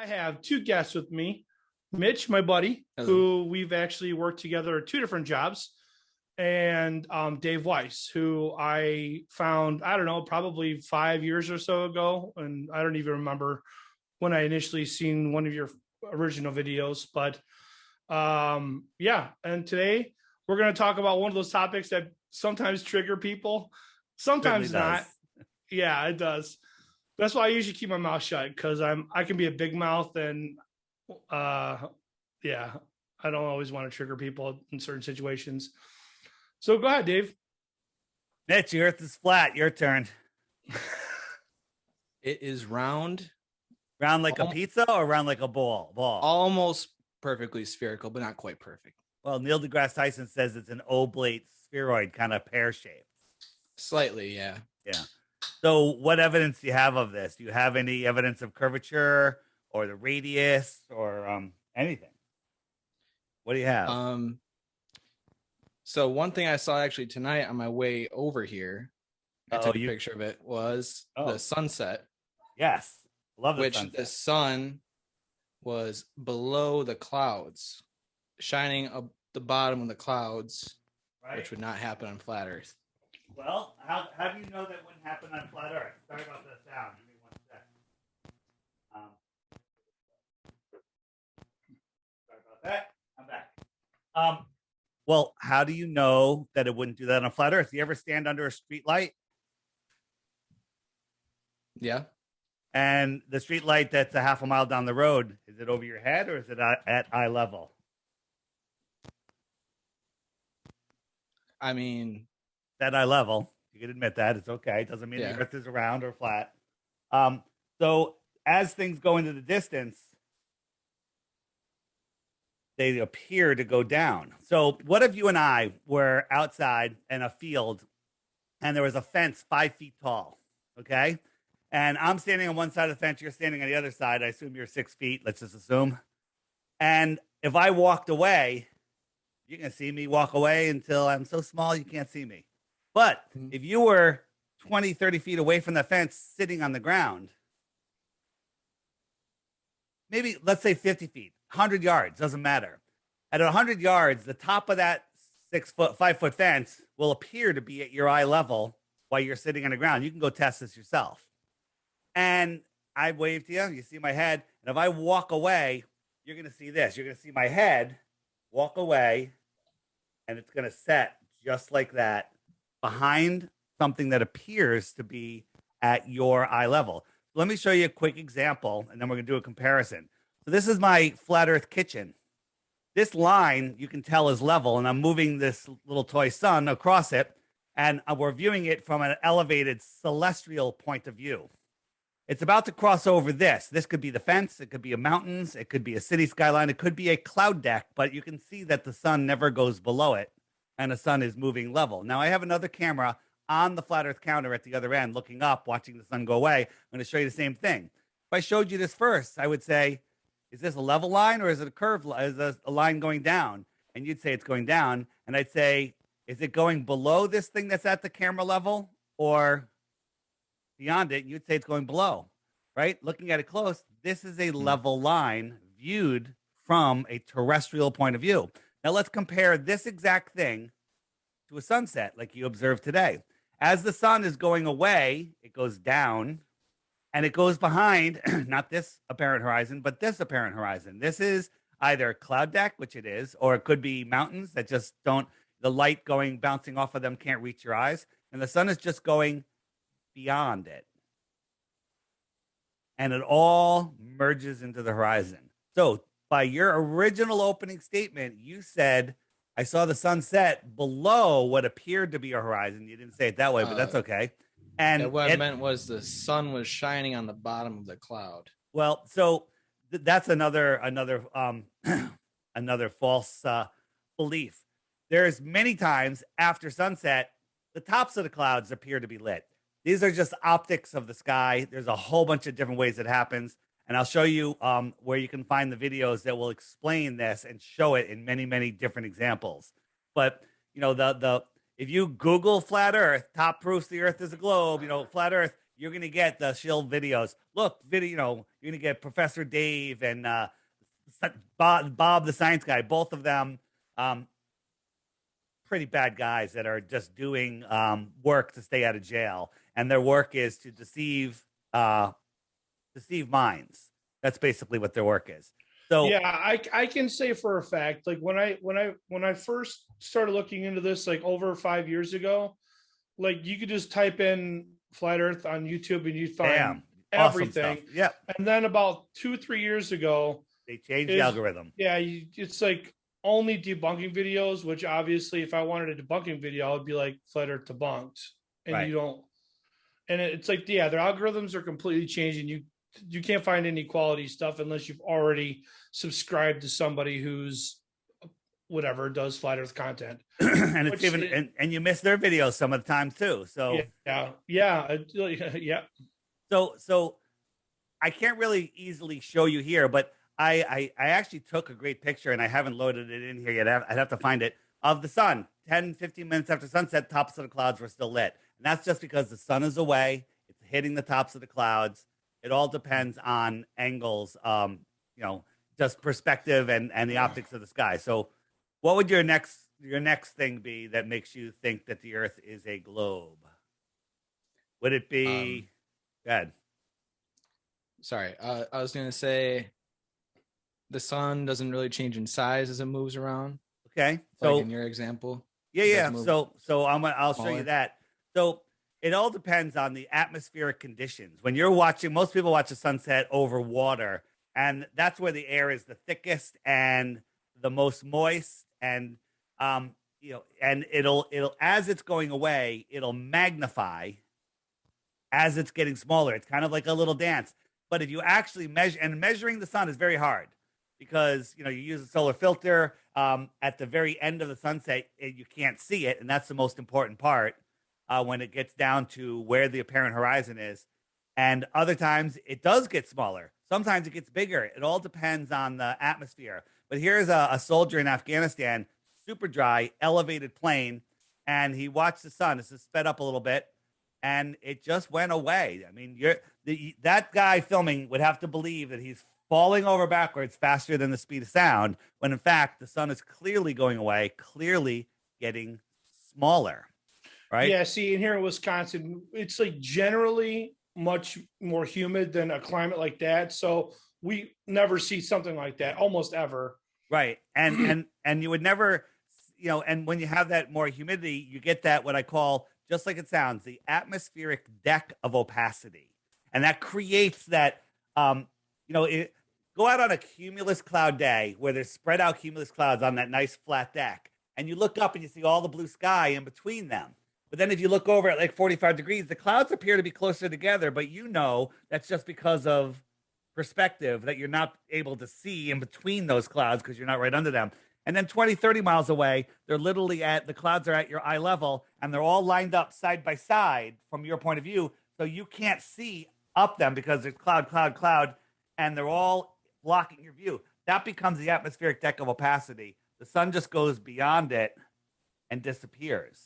have two guests with me. Mitch, my buddy, who we've actually worked together at two different jobs, and Dave Weiss, who I found, I don't know, probably 5 years or so ago. And I don't even remember when I initially seen one of your original videos, but yeah. And today we're going to talk about one of those topics that sometimes trigger people, sometimes not. Yeah, it does. That's why I usually keep my mouth shut, because I can be a big mouth, and yeah, I don't always want to trigger people in certain situations. So go ahead, Dave. Mitch, the earth is flat. Your turn. It is round. Round like a pizza or round like a ball? Almost perfectly spherical, but not quite perfect. Well, Neil deGrasse Tyson says it's an oblate spheroid, kind of pear-shaped. Slightly, yeah. Yeah. So what evidence do you have of this? Do you have any evidence of curvature or the radius or anything? What do you have? So one thing I saw actually tonight on my way over here, I took a picture of it, was the sunset. Yes. Love the which sunset. The sun was below the clouds, shining up the bottom of the clouds, right, which would not happen on flat Earth. Well, how do you know that wouldn't happen on flat Earth? Sorry about the sound. Give me 1 second. Sorry about that. I'm back. Well, how do you know that it wouldn't do that on flat Earth? You ever stand under a street light? Yeah. And the street light that's a half a mile down the road, is it over your head or is it at eye level? I mean, at eye level. You can admit that. It's okay. It doesn't mean the Earth is round or flat. So as things go into the distance, they appear to go down. So what if you and I were outside in a field and there was a fence 5 feet tall, okay? And I'm standing on one side of the fence, you're standing on the other side. I assume you're 6 feet, let's just assume. And if I walked away, you can see me walk away until I'm so small you can't see me. But if you were 20, 30 feet away from the fence sitting on the ground, maybe let's say 50 feet, 100 yards, doesn't matter. At 100 yards, the top of that 5 foot fence will appear to be at your eye level while you're sitting on the ground. You can go test this yourself. And I wave to you, you see my head. And if I walk away, you're going to see this. You're going to see my head walk away, and it's going to set just like that behind something that appears to be at your eye level. So let me show you a quick example, and then we're going to do a comparison. So this is my flat Earth kitchen. This line you can tell is level, and I'm moving this little toy sun across it, and we're viewing it from an elevated celestial point of view. It's about to cross over this. This could be the fence. It could be a mountains. It could be a city skyline. It could be a cloud deck, but you can see that the sun never goes below it, and the sun is moving level. Now, I have another camera on the flat Earth counter at the other end, looking up, watching the sun go away. I'm going to show you the same thing. If I showed you this first, I would say, is this a level line or is it a curved line? Is it a line going down? And you'd say it's going down. And I'd say, is it going below this thing that's at the camera level or beyond it? You'd say it's going below, right? Looking at it close, this is a level line viewed from a terrestrial point of view. Now let's compare this exact thing to a sunset like you observed today. As the sun is going away, it goes down and it goes behind, not this apparent horizon, but this apparent horizon. This is either cloud deck, which it is, or it could be mountains that just don't, the light going, bouncing off of them can't reach your eyes. And the sun is just going beyond it. And it all merges into the horizon. So by your original opening statement, you said, I saw the sunset below what appeared to be a horizon. You didn't say it that way, but that's okay. And what I meant was the sun was shining on the bottom of the cloud. Well, so that's another false belief. There's many times after sunset, the tops of the clouds appear to be lit. These are just optics of the sky. There's a whole bunch of different ways it happens. And I'll show you where you can find the videos that will explain this and show it in many, many different examples. But, you know, if you Google flat Earth, top proofs the Earth is a globe, you know, flat Earth, you're going to get the shill videos. Look, video, you're going to get Professor Dave and Bob, the science guy, both of them pretty bad guys that are just doing work to stay out of jail. And their work is to deceive minds. That's basically what their work is. So yeah, I can say for a fact, like when I first started looking into this, like over 5 years ago, like you could just type in flat Earth on YouTube and you find everything. Awesome. Yeah. And then about 2-3 years ago, they changed the algorithm. Yeah, it's like only debunking videos. Which obviously, if I wanted a debunking video, I would be like flat Earth debunked, and you don't. And it's like, yeah, their algorithms are completely changing. You can't find any quality stuff unless you've already subscribed to somebody who's whatever does flat Earth content. And it's and you miss their videos some of the time too. So yeah. So I can't really easily show you here, but I actually took a great picture and I haven't loaded it in here yet. I'd have to find it, of the sun. 10, 15 minutes after sunset, tops of the clouds were still lit. And that's just because the sun is away. It's hitting the tops of the clouds. It all depends on angles, just perspective and the optics of the sky. So what would your next thing be that makes you think that the Earth is a globe? Would it be good? Sorry, I was going to say the sun doesn't really change in size as it moves around. Okay. So like in your example. Yeah. So I'll show you that. So it all depends on the atmospheric conditions. When you're watching, most people watch a sunset over water, and that's where the air is the thickest and the most moist, and and it'll as it's going away, it'll magnify as it's getting smaller. It's kind of like a little dance. But if you actually measuring the sun is very hard, because you use a solar filter at the very end of the sunset, you can't see it, and that's the most important part when it gets down to where the apparent horizon is. And other times it does get smaller. Sometimes it gets bigger. It all depends on the atmosphere. But here's a soldier in Afghanistan, super dry, elevated plane, and he watched the sun. This is sped up a little bit, and it just went away. I mean, that guy filming would have to believe that he's falling over backwards faster than the speed of sound, when in fact the sun is clearly going away, clearly getting smaller, right? Yeah, see, in here in Wisconsin, it's like generally much more humid than a climate like that. So we never see something like that, almost ever. Right. And you would never, and when you have that more humidity, you get that, what I call, just like it sounds, the atmospheric deck of opacity. And that creates that, go out on a cumulus cloud day where there's spread out cumulus clouds on that nice flat deck, and you look up and you see all the blue sky in between them. But then if you look over at like 45 degrees, the clouds appear to be closer together, but that's just because of perspective, that you're not able to see in between those clouds because you're not right under them. And then 20, 30 miles away, they're literally the clouds are at your eye level, and they're all lined up side by side from your point of view. So you can't see up them because there's cloud, and they're all blocking your view. That becomes the atmospheric deck of opacity. The sun just goes beyond it and disappears.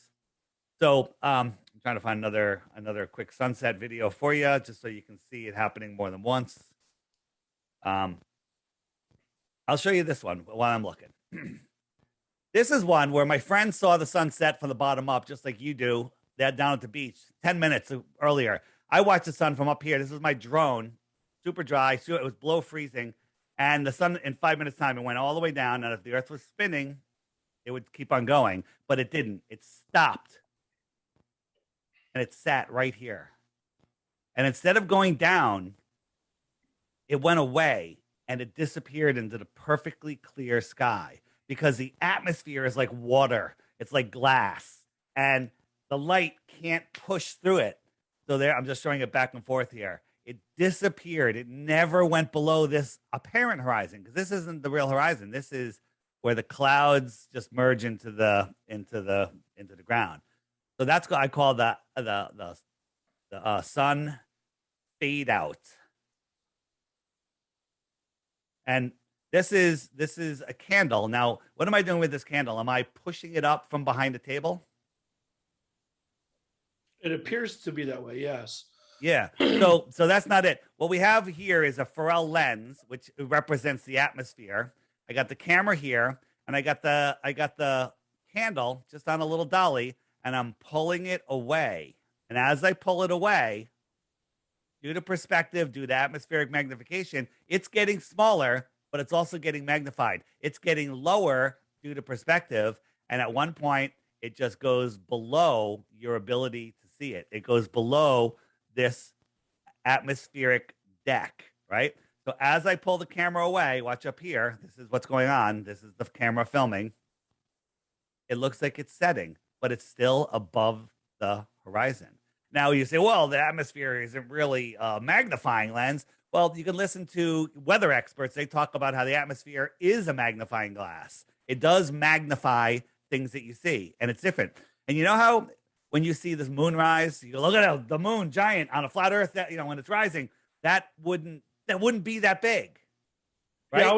So I'm trying to find another quick sunset video for you, just so you can see it happening more than once. I'll show you this one while I'm looking. This is one where my friend saw the sunset from the bottom up, just like you do, that down at the beach 10 minutes earlier. I watched the sun from up here. This is my drone, super dry. So it was below freezing. And the sun, in 5 minutes time, it went all the way down. And if the earth was spinning, it would keep on going. But it didn't. It stopped. And it sat right here. And instead of going down, it went away and it disappeared into the perfectly clear sky, because the atmosphere is like water. It's like glass. And the light can't push through it. So there, I'm just showing it back and forth here. It disappeared. It never went below this apparent horizon, because this isn't the real horizon. This is where the clouds just merge into the ground. So that's what I call the sun fade out. And this is a candle. Now, what am I doing with this candle? Am I pushing it up from behind the table? It appears to be that way, yes. Yeah. So that's not it. What we have here is a Fresnel lens, which represents the atmosphere. I got the camera here, and I got the candle just on a little dolly, and I'm pulling it away. And as I pull it away, due to perspective, due to atmospheric magnification, it's getting smaller, but it's also getting magnified. It's getting lower due to perspective, and at one point, it just goes below your ability to see it. It goes below this atmospheric deck, right? So as I pull the camera away, watch up here. This is what's going on. This is the camera filming. It looks like it's setting, but it's still above the horizon. Now you say, well, the atmosphere isn't really a magnifying lens. Well, you can listen to weather experts. They talk about how the atmosphere is a magnifying glass. It does magnify things that you see, and it's different. And you know how when you see this moon rise, you go, look at the moon giant on a flat Earth. That, you know, when it's rising, that wouldn't be that big. Right? Yeah, I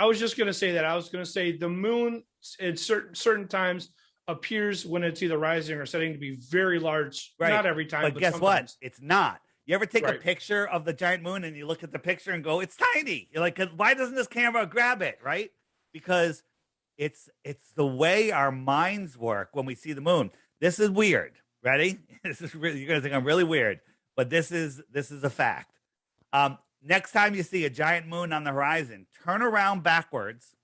was just gonna say that. I was gonna say the moon at certain times appears when it's either rising or setting to be very large. Right. Not every time, but guess sometimes. What? It's not. You ever take a picture of the giant moon and you look at the picture and go, it's tiny. You're like, why doesn't this camera grab it? Right? Because it's the way our minds work when we see the moon. This is weird. Ready? This is really, you're gonna think I'm really weird, but this is a fact. Next time you see a giant moon on the horizon, turn around backwards,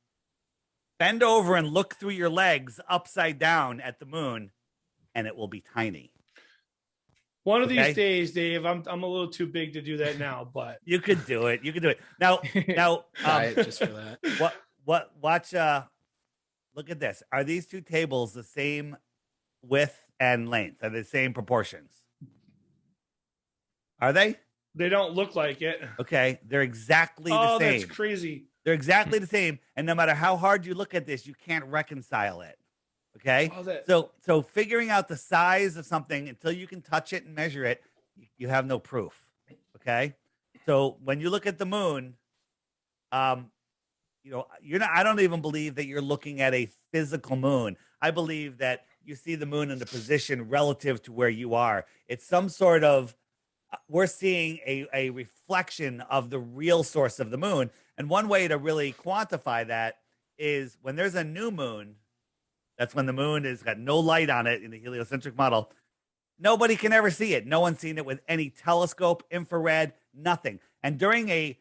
bend over and look through your legs upside down at the moon, and it will be tiny. One of these days, Dave, I'm a little too big to do that now, but you could do it. You could do it. Now, just for that. Watch. Look at this. Are these two tables the same width and length? Are they the same proportions? Are they? They don't look like it. Okay, they're exactly the same. Oh, that's crazy. They're exactly the same, and no matter how hard you look at this, you can't reconcile it. Okay, so figuring out the size of something until you can touch it and measure it, you have no proof. Okay, so when you look at the moon, you know, you're not. I don't even believe that you're looking at a physical moon. I believe that you see the moon in the position relative to where you are. It's some sort of, we're seeing a reflection of the real source of the moon. And one way to really quantify that is when there's a new moon, that's when the moon has got no light on it in the heliocentric model. Nobody can ever see it. No one's seen it with any telescope, infrared, nothing. And during a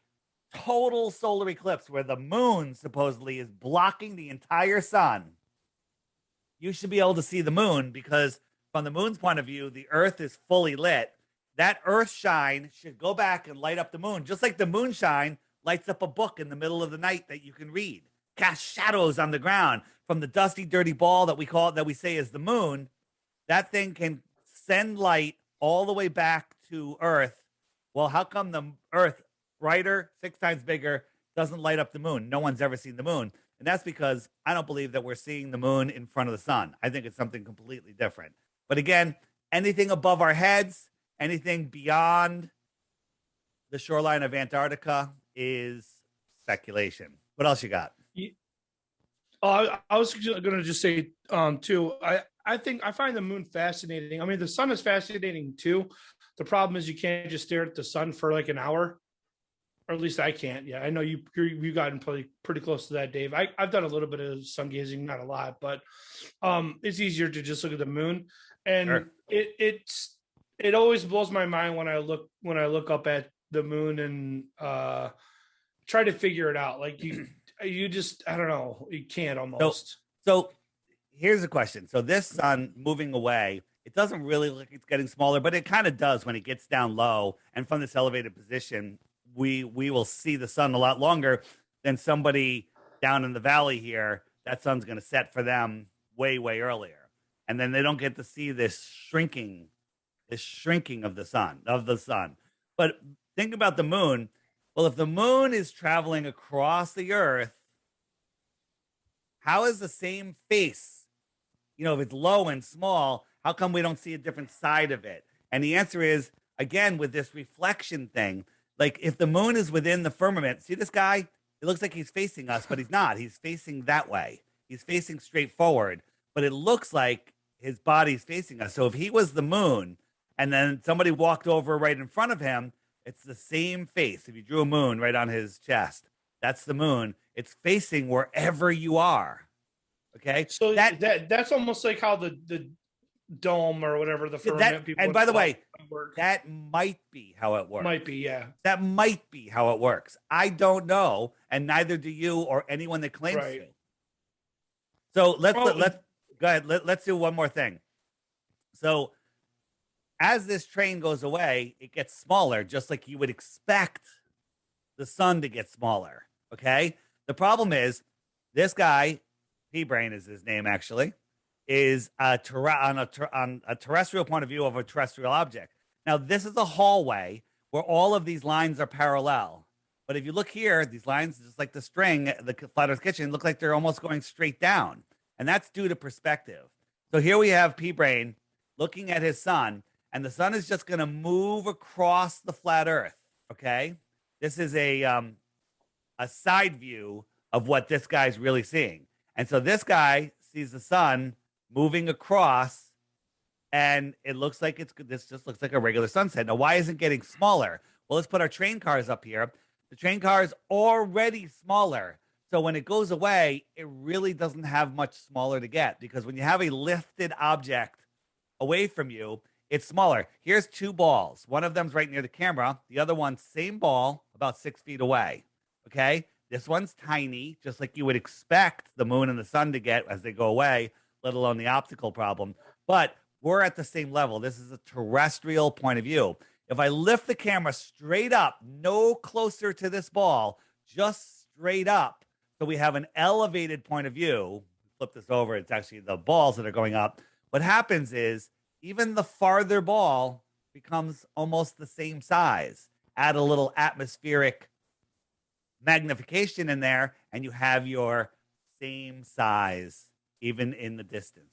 total solar eclipse where the moon supposedly is blocking the entire sun, you should be able to see the moon, because from the moon's point of view, the Earth is fully lit. That Earth shine should go back and light up the moon, just like the moonshine lights up a book in the middle of the night that you can read, cast shadows on the ground from the dusty, dirty ball that we say is the moon. That thing can send light all the way back to Earth. Well, how come the Earth, brighter, 6 times bigger, doesn't light up the moon? No one's ever seen the moon. And that's because I don't believe that we're seeing the moon in front of the sun. I think it's something completely different. But again, anything above our heads, anything beyond the shoreline of Antarctica is speculation. What else you got? I was going to just say, too, I find the moon fascinating. I mean, the sun is fascinating, too. The problem is you can't just stare at the sun for like an hour, or at least I can't. Yeah, I know you've gotten pretty close to that, Dave. I've done a little bit of sun gazing, not a lot, but it's easier to just look at the moon. And sure. It always blows my mind when I look up at the moon and try to figure it out. Like you just, I don't know, you can't almost. So here's a question. So this sun moving away, it doesn't really look like it's getting smaller, but it kind of does when it gets down low. And from this elevated position, we will see the sun a lot longer than somebody down in the valley here. That sun's going to set for them way, way earlier. And then they don't get to see this shrinking of the sun. But think about the moon. Well, if the moon is traveling across the Earth, how is the same face? You know, if it's low and small, how come we don't see a different side of it? And the answer is, again, with this reflection thing, like if the moon is within the firmament, see this guy? It looks like he's facing us, but he's not. He's facing that way. He's facing straight forward, but it looks like his body's facing us. So if he was the moon and then somebody walked over right in front of him, it's the same face. If you drew a moon right on his chest, that's the moon. It's facing wherever you are. Okay. So that's almost like how the dome or whatever the firmament people. And by the way, that might be how it works. Might be, yeah. That might be how it works. I don't know, and neither do you or anyone that claims to. So let's go ahead. Let's do one more thing. So as this train goes away, it gets smaller, just like you would expect the sun to get smaller. Okay. The problem is this guy, P-Brain is his name actually, is on a terrestrial point of view of a terrestrial object. Now, this is a hallway where all of these lines are parallel. But if you look here, these lines, just like the string, the Flat Earth Kitchen, look like they're almost going straight down. And that's due to perspective. So here we have P-Brain looking at his sun, and the sun is just going to move across the flat Earth, okay? This is a side view of what this guy's really seeing. And so this guy sees the sun moving across, and it looks like this just looks like a regular sunset. Now, why isn't it getting smaller? Well, let's put our train cars up here. The train car is already smaller. So when it goes away, it really doesn't have much smaller to get, because when you have a lifted object away from you, it's smaller. Here's two balls. One of them's right near the camera. The other one, same ball, about 6 feet away. Okay? This one's tiny, just like you would expect the moon and the sun to get as they go away, let alone the optical problem. But we're at the same level. This is a terrestrial point of view. If I lift the camera straight up, no closer to this ball, just straight up, so we have an elevated point of view, flip this over, it's actually the balls that are going up. What happens is even the farther ball becomes almost the same size. Add a little atmospheric magnification in there, and you have your same size, even in the distance.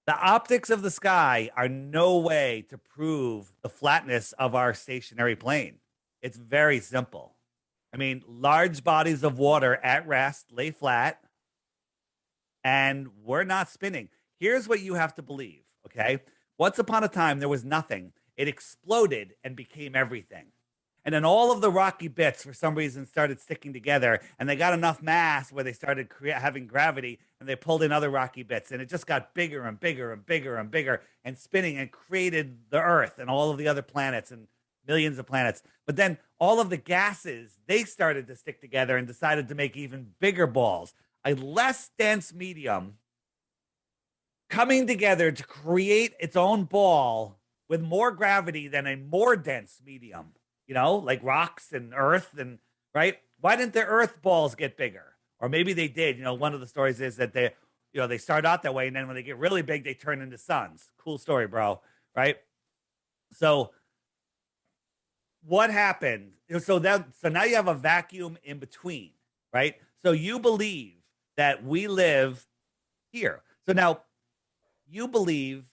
The optics of the sky are no way to prove the flatness of our stationary plane. It's very simple. I mean, large bodies of water at rest lay flat, and we're not spinning. Here's what you have to believe, okay? Once upon a time, there was nothing. It exploded and became everything. And then all of the rocky bits, for some reason, started sticking together, and they got enough mass where they started having gravity, and they pulled in other rocky bits, and it just got bigger and bigger and bigger and bigger and spinning, and created the Earth and all of the other planets and millions of planets. But then all of the gases, they started to stick together and decided to make even bigger balls, a less dense medium coming together to create its own ball with more gravity than a more dense medium. You know, like rocks and earth, and right? Why didn't the earth balls get bigger? Or maybe they did. You know, one of the stories is that they start out that way, and then when they get really big, they turn into suns. Cool story, bro. Right? So what happened? So now you have a vacuum in between, right? So you believe that we live here. So now you believe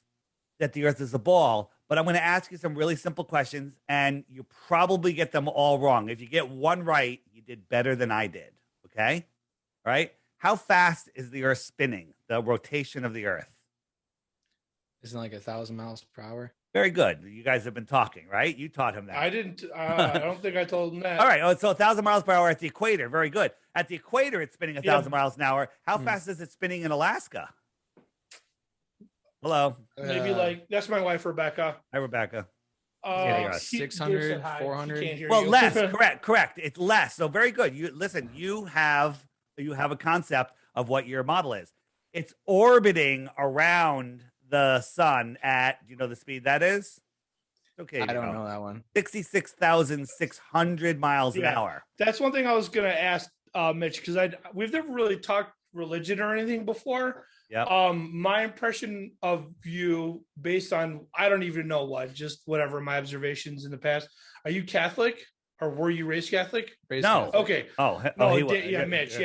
that the earth is a ball, but I'm going to ask you some really simple questions, and you probably get them all wrong. If you get one right, you did better than I did, okay? All right? How fast is the earth spinning, the rotation of the earth? Isn't it like 1,000 miles per hour? Very good. You guys have been talking, right? You taught him that. I didn't. I don't think I told him that. All right. So 1,000 miles per hour at the equator. Very good. At the equator, it's spinning 1,000 miles an hour. How fast is it spinning in Alaska? Hello. Maybe that's my wife, Rebecca. Hi, Rebecca. 600, 400. Well, less. Correct. It's less. So very good. You have a concept of what your model is. It's orbiting around the sun at, the speed that is? Okay. I don't know that one. 66,600 miles an hour. That's one thing I was going to ask Mitch, because we've never really talked religion or anything before. Yeah. My impression of you, based on I don't even know what, just whatever my observations in the past. Are you Catholic, or were you raised Catholic? No. Catholic. Okay. Oh, no. Mitch.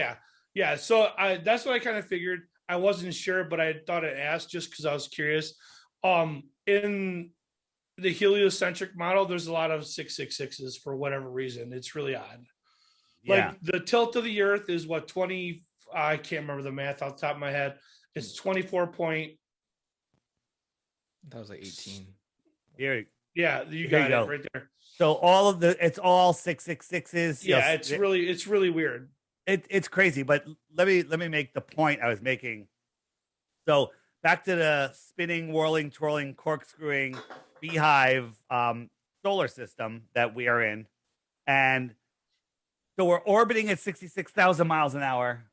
Yeah. So that's what I kind of figured. I wasn't sure, but I thought I'd ask just because I was curious. In the heliocentric model, there's a lot of 666s for whatever reason. It's really odd. Yeah. Like the tilt of the Earth is what 20. I can't remember the math off the top of my head. It's 24 point. That was like 18. Here, Yeah, you Here got you it go. right there. so it's all 666s. Yeah, it's really weird. It's crazy. But let me make the point I was making. So back to the spinning, whirling, twirling, corkscrewing beehive solar system that we are in, and so we're orbiting at 66,000 miles an hour,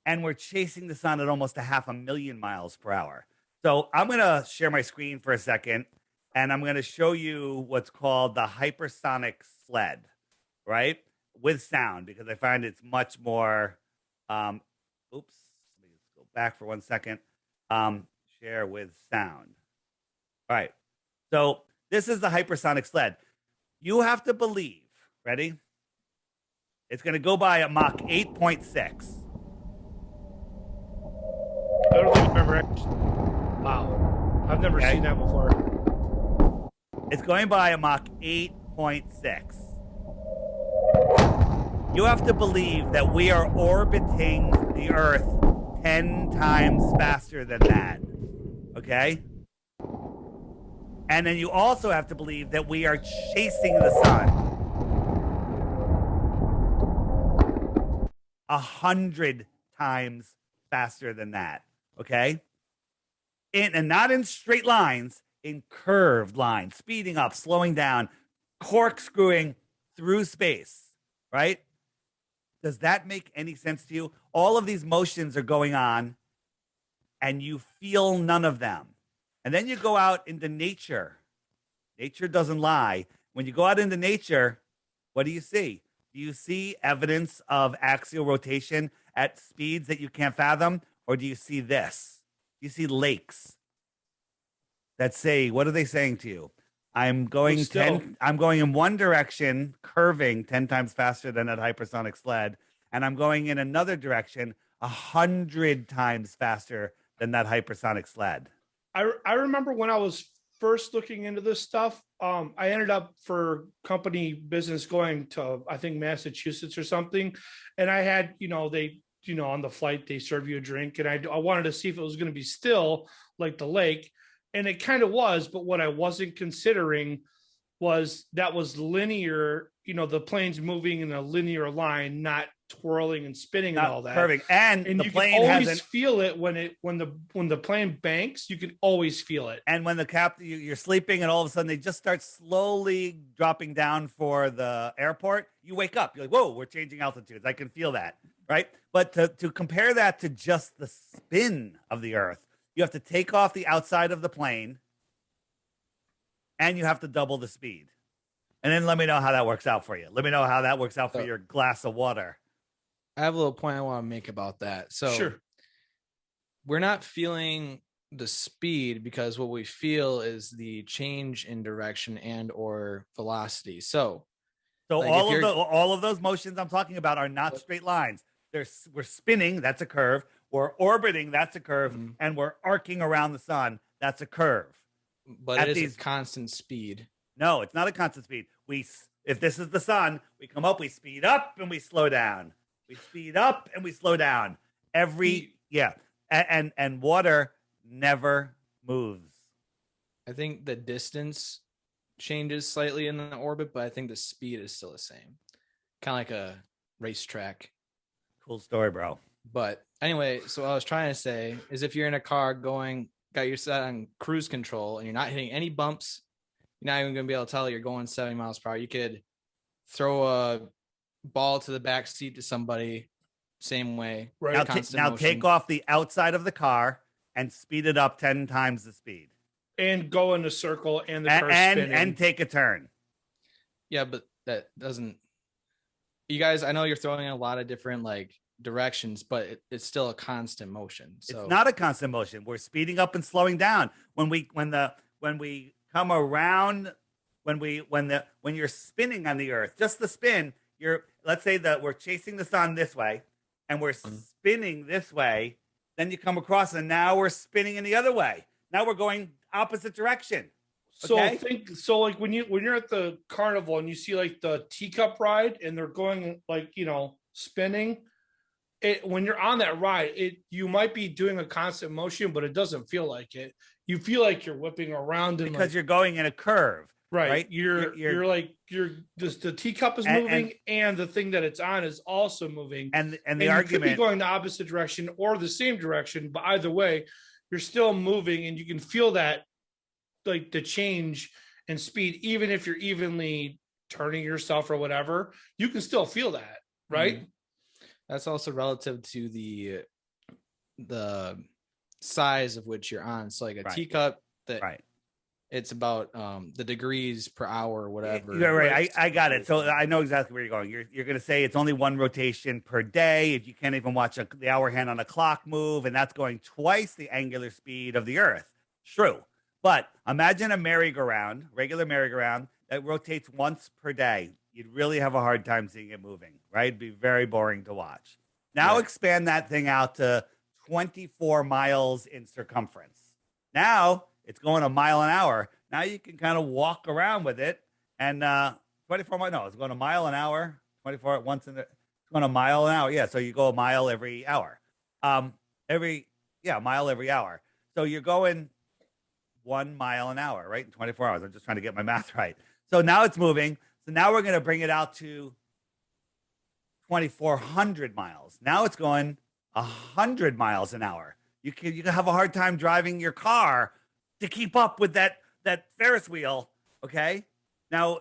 and we're chasing the sun at almost 500,000 miles per hour. So I'm going to share my screen for a second, and I'm going to show you what's called the hypersonic sled, right? With sound, because I find it's much more, oops, let me just go back for 1 second. Share with sound. All right. So this is the hypersonic sled. You have to believe, ready? It's going to go by at Mach 8.6. I don't think I've ever. Wow, I've never seen that before. It's going by a Mach 8.6. You have to believe that we are orbiting the Earth 10 times faster than that. Okay? And then you also have to believe that we are chasing the sun 100 times faster than that. Okay? And not in straight lines, in curved lines, speeding up, slowing down, corkscrewing through space, right? Does that make any sense to you? All of these motions are going on, and you feel none of them. And then you go out into nature. Nature doesn't lie. When you go out into nature, what do you see? Do you see evidence of axial rotation at speeds that you can't fathom? Or do you see this? You see lakes that say, what are they saying to you? I'm going in one direction, curving 10 times faster than that hypersonic sled, and I'm going in another direction 100 times faster than that hypersonic sled. I remember when I was first looking into this stuff, I ended up for company business going to, I think, Massachusetts or something. And I had, on the flight, they serve you a drink. And I wanted to see if it was going to be still like the lake. And it kind of was. But what I wasn't considering was that was linear, the plane's moving in a linear line, not twirling and spinning and all that. Curving. And the you plane can always feel it when the plane banks. You can always feel it. And when you're sleeping, and all of a sudden they just start slowly dropping down for the airport, you wake up. You're like, "Whoa, we're changing altitudes." I can feel that, right? But to compare that to just the spin of the Earth, you have to take off the outside of the plane, and you have to double the speed. And then let me know how that works out for you. Let me know how that works out for your glass of water. I have a little point I want to make about that. So sure. We're not feeling the speed because what we feel is the change in direction and or velocity. So like all of those motions I'm talking about are not straight lines. We're spinning, that's a curve. We're orbiting, that's a curve. Mm-hmm. And we're arcing around the sun, that's a curve. But it is a constant speed. No, it's not a constant speed. If this is the sun, we come up, we speed up and we slow down. We speed up and we slow down. And water never moves. I think the distance changes slightly in the orbit, but I think the speed is still the same. Kind of like a racetrack. Cool story, bro. But anyway, so what I was trying to say is if you're in a car got your set on cruise control and you're not hitting any bumps, you're not even going to be able to tell you're going 70 miles per hour. You could throw a ball to the back seat to somebody, same way. Right. Now take off the outside of the car and speed it up 10 times the speed. And go in a circle and the car spinning. And take a turn. Yeah, but that doesn't... You guys, I know you're throwing in a lot of different directions, but it's still a constant motion. So it's not a constant motion. We're speeding up and slowing down. When we come around, when you're spinning on the Earth, just the spin, let's say that we're chasing the sun this way and we're spinning this way, then you come across and now we're spinning in the other way. Now we're going opposite direction. Okay? So when you're at the carnival and you see the teacup ride and they're going spinning, when you're on that ride, you might be doing a constant motion, but it doesn't feel like it. you feel like you're whipping around and because you're going in a curve. Right. You're like just the teacup is moving and the thing that it's on is also moving. And the you argument could be going the opposite direction or the same direction, but either way, you're still moving and you can feel that like the change in speed, even if you're evenly turning yourself or whatever, you can still feel that, right? That's also relative to the size of which you're on. So like a teacup that it's about the degrees per hour or whatever. You're right. I got it. So I know exactly where you're going. You're going to say it's only one rotation per day. If you can't even watch the hour hand on a clock move, and that's going twice the angular speed of the Earth. True. But imagine a merry-go-round, regular merry-go-round, that rotates once per day. You'd really have a hard time seeing it moving, right? It'd be very boring to watch. Now expand that thing out to 24 miles in circumference. Now it's going a mile an hour. Now you can kind of walk around with it. And 24 miles, no, it's going a mile an hour. 24 at once it's going a mile an hour. Yeah, so you go a mile every hour. Mile every hour. So you're going 1 mile an hour, right? In 24 hours. I'm just trying to get my math right. So now it's moving. So now we're going to bring it out to 2,400 miles. Now it's going 100 miles an hour. You can have a hard time driving your car to keep up with that Ferris wheel. Okay. Now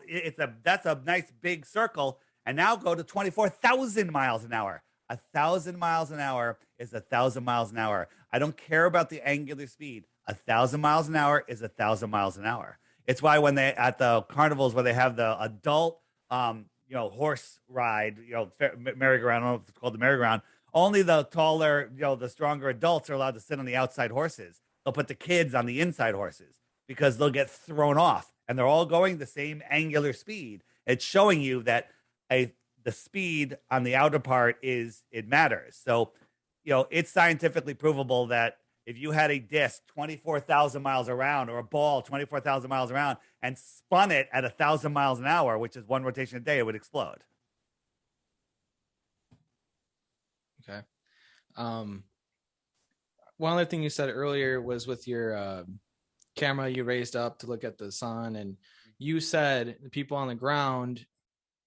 that's a nice big circle. And now go to 24,000 miles an hour. 1,000 miles an hour is 1,000 miles an hour. I don't care about the angular speed. 1,000 miles an hour is 1,000 miles an hour. It's why when they at the carnivals where they have the adult, horse ride, merry-go-round. I don't know if it's called the merry-go-round. Only the taller, the stronger adults are allowed to sit on the outside horses. They'll put the kids on the inside horses because they'll get thrown off, and they're all going the same angular speed. It's showing you that the speed on the outer part it matters. So, it's scientifically provable that if you had a disc 24,000 miles around or a ball 24,000 miles around and spun it at 1,000 miles an hour, which is one rotation a day, it would explode. Okay. One other thing you said earlier was with your camera you raised up to look at the sun, and you said the people on the ground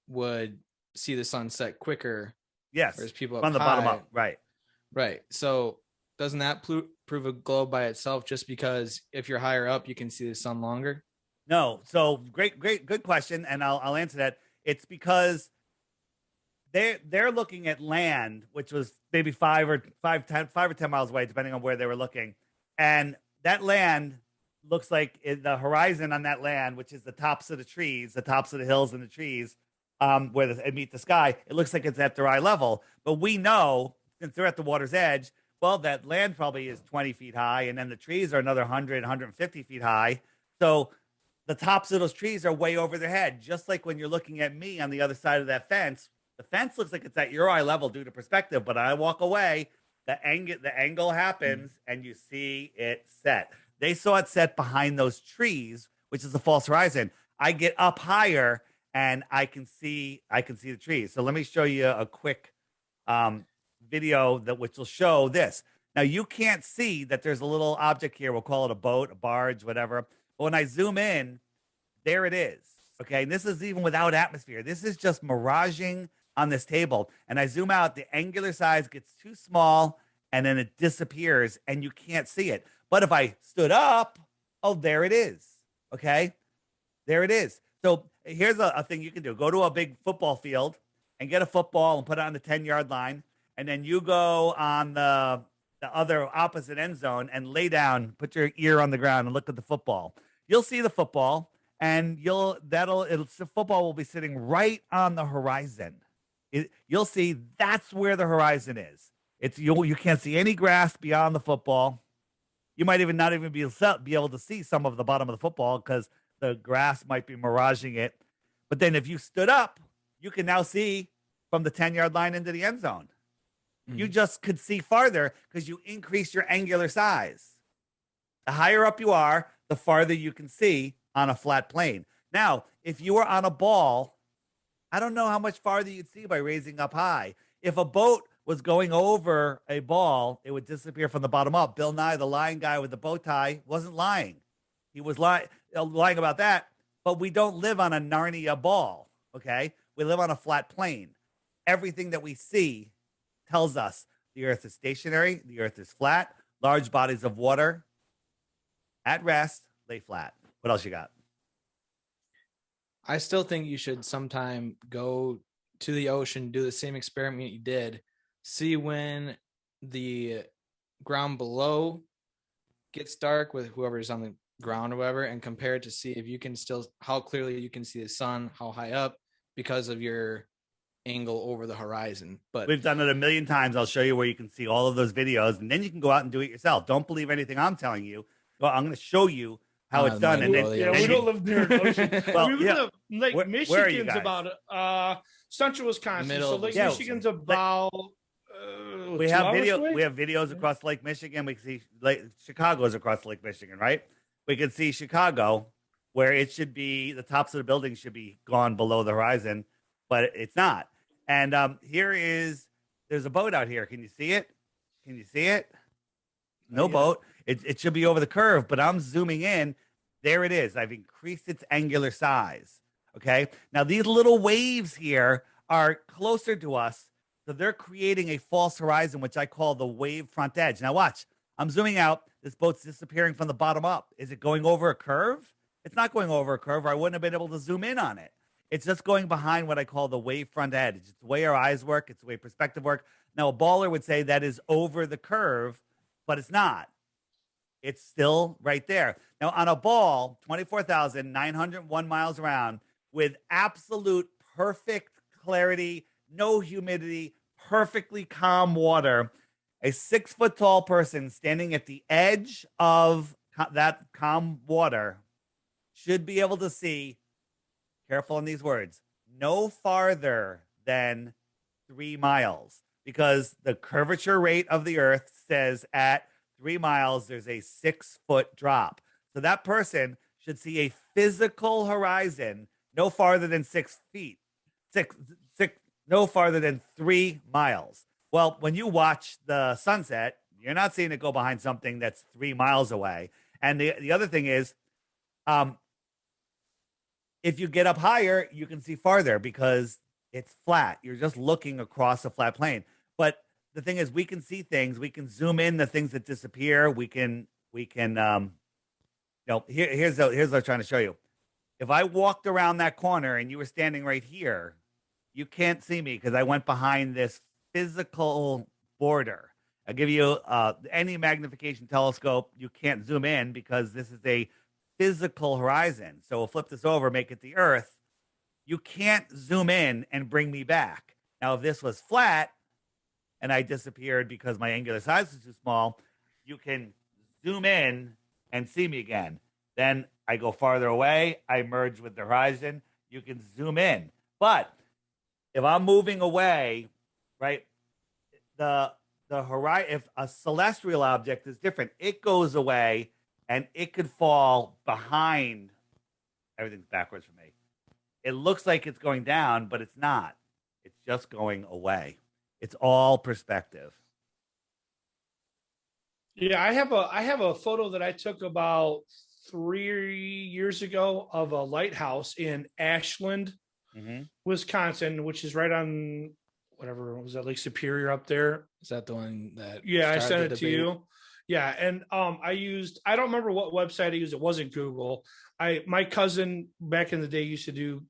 would see the sunset quicker. Yes. Whereas people from the bottom up. Right. Right. So doesn't that prove a globe by itself just because if you're higher up, you can see the sun longer? No. So good question. And I'll answer that. It's because they're looking at land, which was maybe 5 or 10 miles away, depending on where they were looking. And that land looks like the horizon on that land, which is the tops of the trees, the tops of the hills and the trees, where they meet the sky. It looks like it's at their eye level. But we know, since they're at the water's edge, well, that land probably is 20 feet high, and then the trees are another 100, 150 feet high. So the tops of those trees are way over their head, just like when you're looking at me on the other side of that fence. The fence looks like it's at your eye level due to perspective, but I walk away, the angle happens, and you see it set. They saw it set behind those trees, which is the false horizon. I get up higher, and I can see the trees. So let me show you a quick video which will show this. Now you can't see that there's a little object here. We'll call it a boat, a barge, whatever. But when I zoom in, there it is. Okay, and this is even without atmosphere. This is just miraging on this table. And I zoom out, the angular size gets too small, and then it disappears, and you can't see it. But if I stood up, oh, there it is. Okay, there it is. So here's a thing you can do. Go to a big football field and get a football and put it on the 10-yard line. And then you go on the other opposite end zone and lay down, put your ear on the ground and look at the football. You'll see the football, and the football will be sitting right on the horizon. You'll see that's where the horizon is. You can't see any grass beyond the football. You might even not even be able to see some of the bottom of the football because the grass might be miraging it. But then if you stood up, you can now see from the 10-yard line into the end zone. You just could see farther because you increase your angular size. The higher up you are, the farther you can see on a flat plane. Now, if you were on a ball, I don't know how much farther you'd see by raising up high. If a boat was going over a ball, it would disappear from the bottom up. Bill Nye, the lying guy with the bow tie, wasn't lying. He was lying about that. But we don't live on a Narnia ball, okay? We live on a flat plane. Everything that we see tells us the Earth is stationary, the Earth is flat, large bodies of water at rest, lay flat. What else you got? I still think you should sometime go to the ocean, do the same experiment you did, see when the ground below gets dark with whoever's on the ground or whatever, and compare it to see if you can still, how clearly you can see the sun, how high up, because of your angle over the horizon. But we've done it a million times. I'll show you where you can see all of those videos, and then you can go out and do it yourself. Don't believe anything I'm telling you. Well, I'm going to show you how it's done. And then, we don't live near an ocean. Well, we live Lake Michigan's about The central Wisconsin. middle So of Lake Wisconsin. Michigan's about we 2 have hours video. away? We have videos across Lake Michigan. We can see Chicago's across Lake Michigan, right? We can see Chicago, where it should be, the tops of the buildings should be gone below the horizon, but it's not. And there's a boat out here. Can you see it? Can you see it? No boat. It should be over the curve, but I'm zooming in. There it is. I've increased its angular size. Okay. Now these little waves here are closer to us. So they're creating a false horizon, which I call the wave front edge. Now watch, I'm zooming out. This boat's disappearing from the bottom up. Is it going over a curve? It's not going over a curve, or I wouldn't have been able to zoom in on it. It's just going behind what I call the wave front edge. It's the way our eyes work. It's the way perspective work. Now a baller would say that is over the curve, but it's not. It's still right there. Now on a ball, 24,901 miles around, with absolute perfect clarity, no humidity, perfectly calm water, a 6 foot tall person standing at the edge of that calm water should be able to see, careful on these words, no farther than 3 miles, because the curvature rate of the Earth says at 3 miles, there's a 6 foot drop. So that person should see a physical horizon no farther than 6 feet, no farther than 3 miles. Well, when you watch the sunset, you're not seeing it go behind something that's 3 miles away. And the other thing is, if you get up higher, you can see farther because it's flat. You're just looking across a flat plane. But the thing is, we can see things. We can zoom in the things that disappear. Here's what I'm trying to show you. If I walked around that corner and you were standing right here, you can't see me because I went behind this physical border. I'll give you any magnification telescope. You can't zoom in because this is a physical horizon. So we'll flip this over, make it the Earth. You can't zoom in and bring me back. Now, if this was flat and I disappeared because my angular size is too small, you can zoom in and see me again. Then I go farther away. I merge with the horizon. You can zoom in. But if I'm moving away, right, the horizon, if a celestial object is different, it goes away and it could fall behind. Everything's backwards for me. It looks like it's going down, but it's not. It's just going away. It's all perspective. Yeah, I have a photo that I took about 3 years ago of a lighthouse in Ashland, Wisconsin, which is right on whatever was that, Lake Superior up there. Is that the one that? Yeah, I sent it to you. Yeah, and I don't remember what website I used. It wasn't Google. My cousin back in the day used to do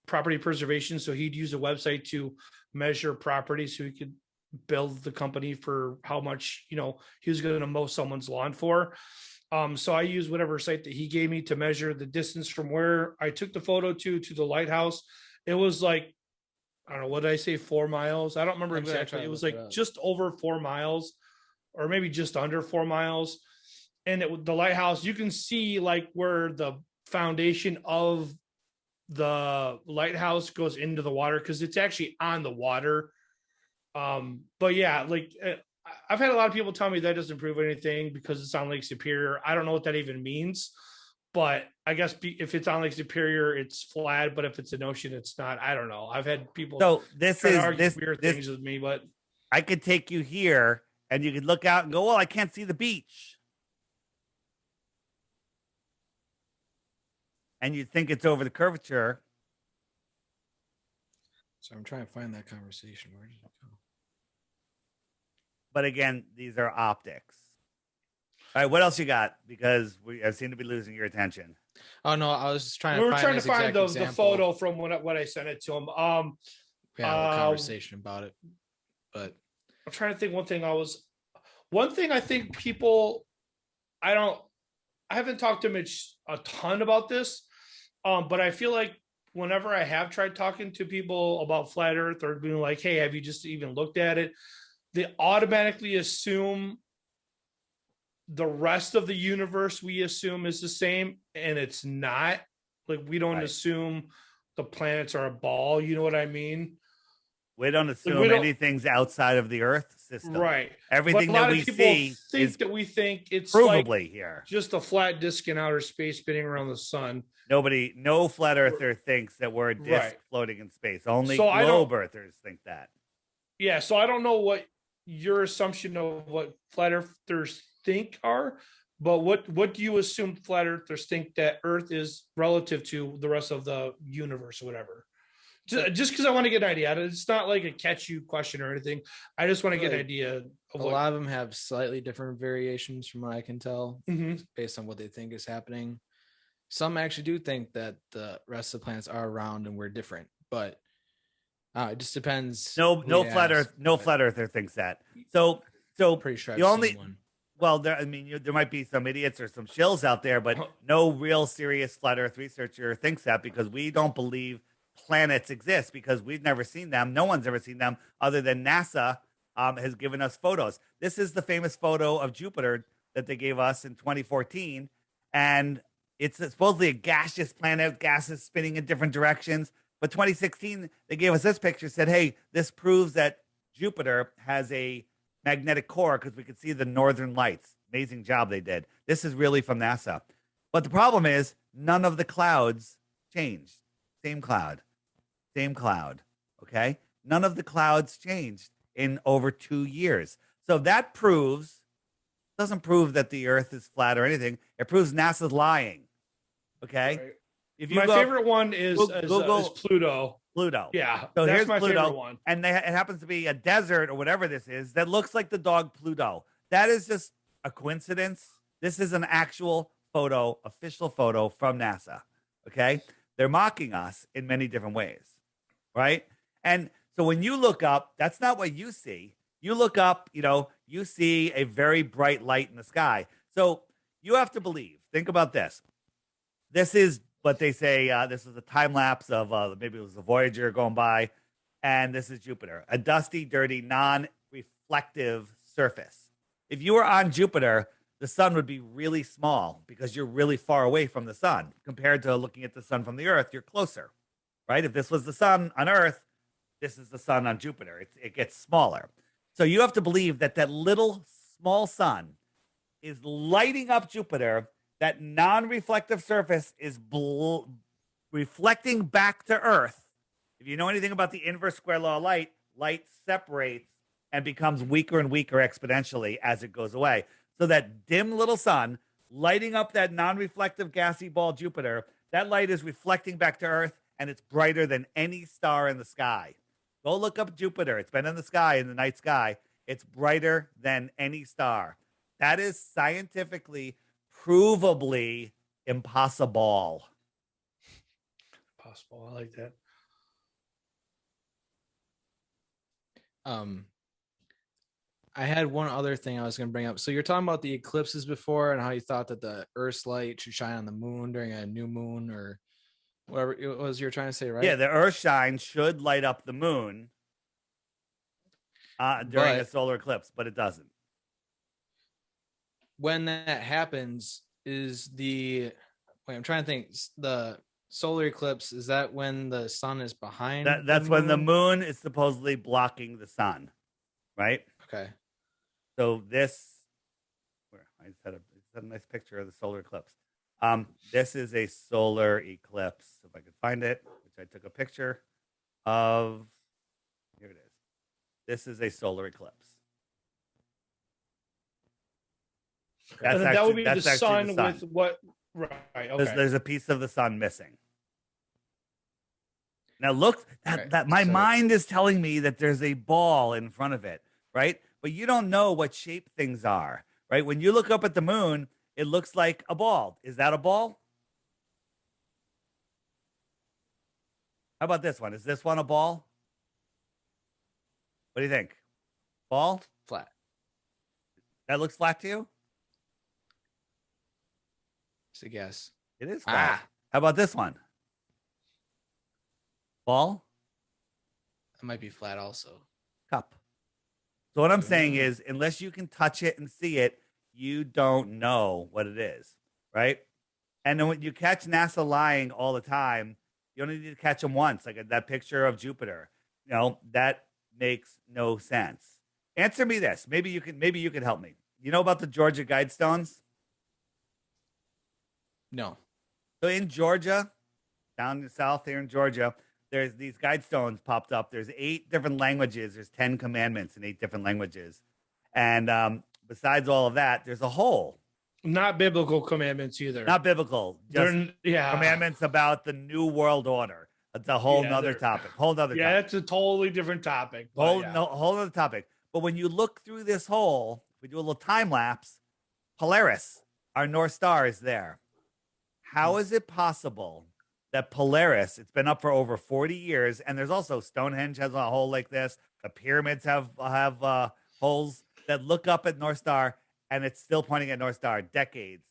property preservation, so he'd use a website to measure property so he could build the company for how much he was going to mow someone's lawn for. So I used whatever site that he gave me to measure the distance from where I took the photo to the lighthouse. It was like, I don't know, what did I say, 4 miles? I don't remember exactly. It was like just over 4 miles, or maybe just under 4 miles. And the lighthouse, you can see like where the foundation of the lighthouse goes into the water, because it's actually on the water. But yeah, like I've had a lot of people tell me that doesn't prove anything because it's on Lake Superior. I don't know what that even means, but I guess if it's on Lake Superior, it's flat, but if it's an ocean, it's not. I don't know. I've had people So this try to is argue this weird this things with me, but I could take you here and you could look out and go, well, I can't see the beach. And you'd think it's over the curvature. So I'm trying to find that conversation. Where did it go? But again, these are optics. All right, what else you got? Because I seem to be losing your attention. Oh no, I was just trying we to were trying to find the example. photo from when I sent it to him. We had a conversation about it, but I'm trying to think. One thing I think people, I haven't talked to Mitch a ton about this, but I feel like whenever I have tried talking to people about flat Earth or being like, hey, have you just even looked at it? They automatically assume the rest of the universe we assume is the same, and it's not. Like, we don't assume the planets are a ball. You know what I mean? We don't assume anything's outside of the Earth system. Right. Everything that we see is that we think it's provably like here. Just a flat disk in outer space spinning around the sun. No flat earther thinks that we're a disk floating in space. Only globe earthers think that. Yeah, so I don't know what your assumption of what flat earthers think are, but what do you assume flat earthers think that Earth is relative to the rest of the universe or whatever? Just because I want to get an idea. It's not like a catch you question or anything. I just want to get an idea of a lot of them have slightly different variations from what I can tell, based on what they think is happening. Some actually do think that the rest of the planets are round and we're different, but it just depends. No flat earther thinks that. So pretty sure I've seen one. Well, there might be some idiots or some shills out there, but no real serious flat Earth researcher thinks that, because we don't believe planets exist, because we've never seen them. No one's ever seen them other than NASA has given us photos. This is the famous photo of Jupiter that they gave us in 2014, and it's supposedly a gaseous planet, gases spinning in different directions. But 2016, they gave us this picture, said, hey, this proves that Jupiter has a magnetic core because we could see the northern lights. Amazing job they did. This is really from NASA. But the problem is none of the clouds changed. Same cloud. Okay? None of the clouds changed in over 2 years. So that doesn't prove that the Earth is flat or anything. It proves NASA's lying. Okay? Right. If you favorite one is Pluto. Pluto. Yeah. So that's here's my Pluto, favorite one. And it happens to be a desert or whatever this is that looks like the dog Pluto. That is just a coincidence. This is an actual photo, official photo from NASA. Okay? They're mocking us in many different ways. Right? And so when you look up, that's not what you see. You look up, you see a very bright light in the sky. So you have to believe. Think about this. This is what they say. This is a time lapse of maybe it was a Voyager going by. And this is Jupiter, a dusty, dirty, non-reflective surface. If you were on Jupiter, the sun would be really small because you're really far away from the sun. Compared to looking at the sun from the Earth, you're closer, right? If this was the sun on Earth, this is the sun on Jupiter. It gets smaller. So you have to believe that little small sun is lighting up Jupiter. That non-reflective surface is reflecting back to Earth. If you know anything about the inverse square law of light, light separates and becomes weaker and weaker exponentially as it goes away. So that dim little sun lighting up that non-reflective gassy ball Jupiter, that light is reflecting back to Earth, and it's brighter than any star in the sky. Go look up Jupiter. It's been in the sky, in the night sky. It's brighter than any star. That is scientifically, provably impossible. Possible. I like that. I had one other thing I was going to bring up. So you're talking about the eclipses before and how you thought that the Earth's light should shine on the moon during a new moon or whatever it was you're trying to say, right? Yeah, the Earth shine should light up the moon during a solar eclipse, but it doesn't. When that happens, I'm trying to think, the solar eclipse, is that when the sun is behind? That's when the moon is supposedly blocking the sun, right? Okay. So this, I set a nice picture of the solar eclipse. This is a solar eclipse. If I could find it, which I took a picture of. Here it is. This is a solar eclipse. And then that would be the sun with what? Right. Okay. There's a piece of the sun missing. Now look, my mind is telling me that there's a ball in front of it, right? But you don't know what shape things are, right? When you look up at the moon, it looks like a ball. Is that a ball? How about this one? Is this one a ball? What do you think? Ball? Flat. That looks flat to you? It's a guess. It is flat. How about this one? Ball? It might be flat also. Cup. So what I'm saying is, unless you can touch it and see it, you don't know what it is, right? And then when you catch NASA lying all the time, you only need to catch them once, like that picture of Jupiter. You know, that makes no sense. Answer me this. Maybe you can help me. You know about the Georgia Guidestones? No. So in Georgia, down in the south here in Georgia, there's these Guidestones popped up. There's 8 different languages. There's 10 commandments in 8 different languages. And besides all of that, there's a whole. Not biblical commandments either. Not biblical. Just commandments about the New World Order. It's a whole nother topic. Yeah, it's a totally different topic. Whole other topic. But when you look through this hole, we do a little time lapse. Polaris, our North Star, is there. How is it possible that Polaris, it's been up for over 40 years, and there's also Stonehenge has a hole like this. The pyramids have holes that look up at North Star, and it's still pointing at North Star decades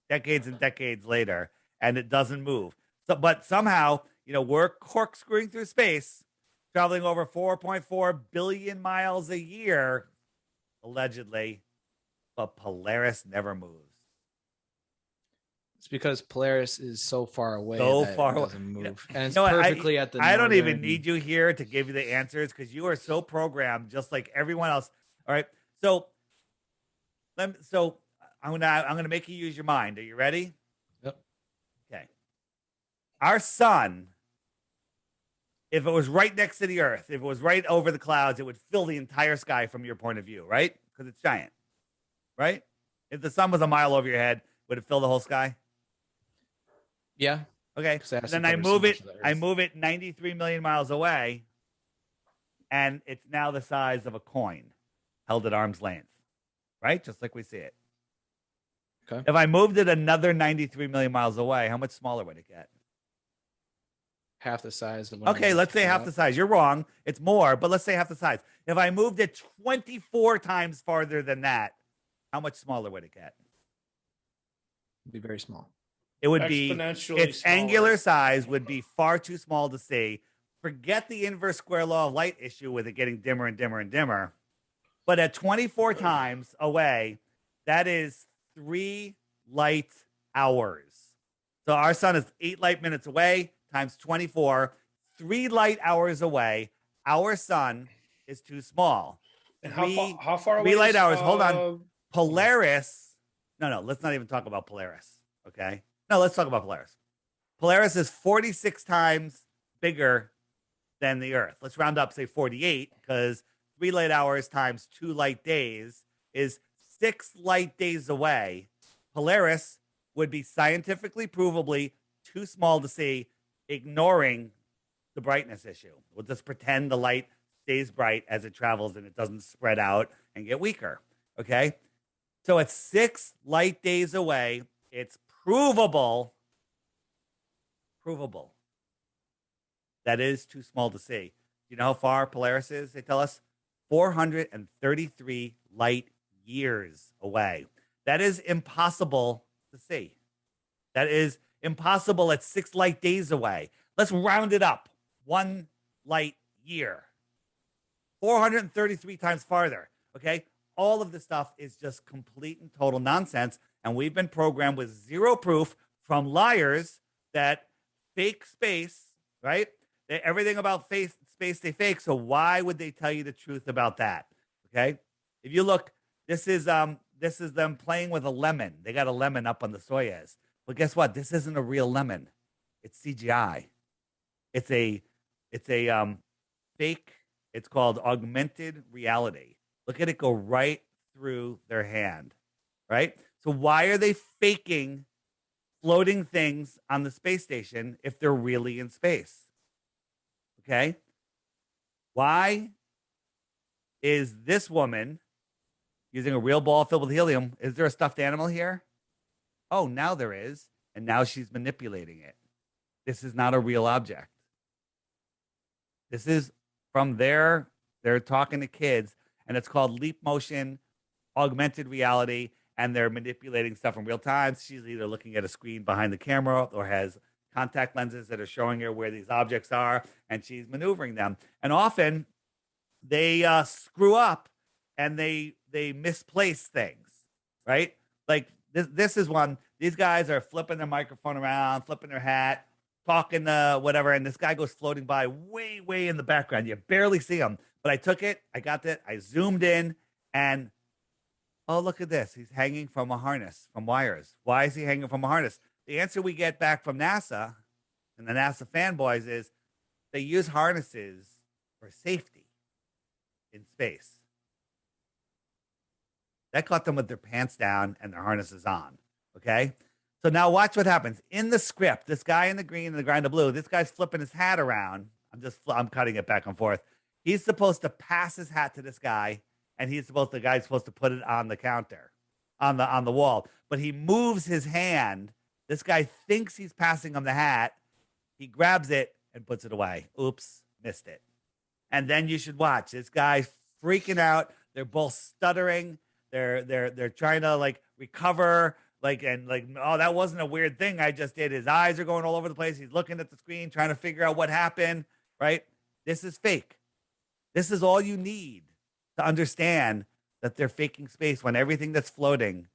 and decades later, and it doesn't move. So, but somehow, we're corkscrewing through space, traveling over 4.4 billion miles a year, allegedly, but Polaris never moves. It's because Polaris is so far away. It doesn't move. And it's perfectly at the I don't even need you here to give you the answers because you are so programmed, just like everyone else. All right. So I'm gonna make you use your mind. Are you ready? Yep. Okay. Our sun, if it was right next to the Earth, if it was right over the clouds, it would fill the entire sky from your point of view, right? Because it's giant, right? If the sun was a mile over your head, would it fill the whole sky? Yeah. Okay. Then I move it 93 million miles away, and it's now the size of a coin held at arm's length, right? Just like we see it. Okay. If I moved it another 93 million miles away, how much smaller would it get? Half the size of let's say half the size. You're wrong. It's more, but let's say half the size. If I moved it 24 times farther than that, how much smaller would it get? It'd be very small. It would be its angular size would be far too small to see. Forget the inverse square law of light issue with it getting dimmer and dimmer and dimmer. But at 24 times away, that is 3 light hours. So our sun is 8 light minutes away times 24, 3 light hours away. Our sun is too small. And how far away? 3 light hours. Hold on. Polaris. No, let's not even talk about Polaris. Okay. No, let's talk about Polaris. Polaris is 46 times bigger than the Earth. Let's round up, say 48, because 3 light hours times 2 light days is 6 light days away. Polaris would be scientifically provably too small to see, ignoring the brightness issue. We'll just pretend the light stays bright as it travels and it doesn't spread out and get weaker. Okay? So it's 6 light days away. It's provable. That is too small to see. You know how far Polaris is? They tell us 433 light years away. That is impossible to see. That is impossible at 6 light days away. Let's round it up. 1 light year. 433 times farther. Okay? All of this stuff is just complete and total nonsense. And we've been programmed with zero proof from liars that fake space, right? Everything about space they fake. So why would they tell you the truth about that? Okay? If you look, this is them playing with a lemon. They got a lemon up on the Soyuz. Well, guess what? This isn't a real lemon. It's CGI. It's a fake. It's called augmented reality. Look at it go right through their hand, right? So why are they faking floating things on the space station if they're really in space? Okay. Why is this woman using a real ball filled with helium? Is there a stuffed animal here? Oh, now there is. And now she's manipulating it. This is not a real object. This is from they're talking to kids, and it's called leap motion, augmented reality, and they're manipulating stuff in real time. She's either looking at a screen behind the camera or has contact lenses that are showing her where these objects are, and she's maneuvering them. And often they screw up and they misplace things, right? Like this is one. These guys are flipping their microphone around, flipping their hat, talking whatever, and this guy goes floating by way, way in the background. You barely see him. But I took it, I got it, I zoomed in, and oh, look at this. He's hanging from a harness, from wires. Why is he hanging from a harness? The answer we get back from NASA and the NASA fanboys is they use harnesses for safety in space. That caught them with their pants down and their harnesses on. Okay. So now watch what happens in the script. This guy in the green and the guy in the blue, this guy's flipping his hat around. I'm cutting it back and forth. He's supposed to pass his hat to this guy, and the guy's supposed to put it on the counter, on the wall. But he moves his hand. This guy thinks he's passing him the hat. He grabs it and puts it away. Oops, missed it. And then you should watch. This guy's freaking out. They're both stuttering. They're trying to like recover. Oh, that wasn't a weird thing I just did. His eyes are going all over the place. He's looking at the screen, trying to figure out what happened, right? This is fake. This is all you need to understand that they're faking space when everything that's floating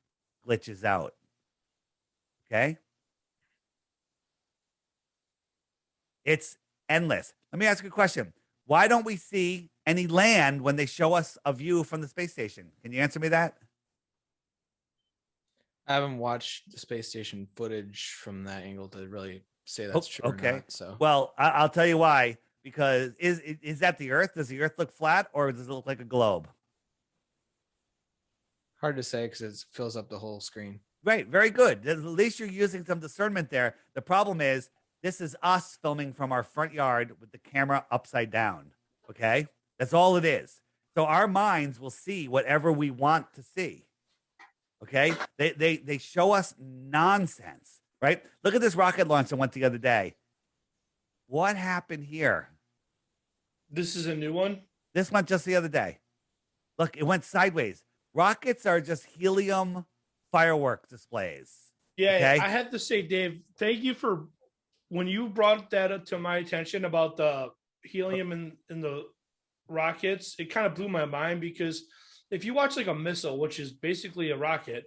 glitches out. Okay? It's endless. Let me ask you a question. Why don't we see any land when they show us a view from the space station? Can you answer me that? I haven't watched the space station footage from that angle to really say that's true. Okay. Or not, so well, I'll tell you why. Because is that the Earth? Does the Earth look flat, or does it look like a globe? hard to say because it fills up the whole screen. Right. Very good. At least you're using some discernment there. The problem is this is us filming from our front yard with the camera upside down. Okay. That's all it is. So our minds will see whatever we want to see. Okay. They show us nonsense, right? Look at this rocket launch that went the other day. What happened here? This is a new one? This went just the other day. Look, it went sideways. Rockets are just helium firework displays. Yeah, okay? I have to say, Dave, thank you for when you brought that up to my attention about the helium in the rockets. It kind of blew my mind because if you watch like a missile, which is basically a rocket,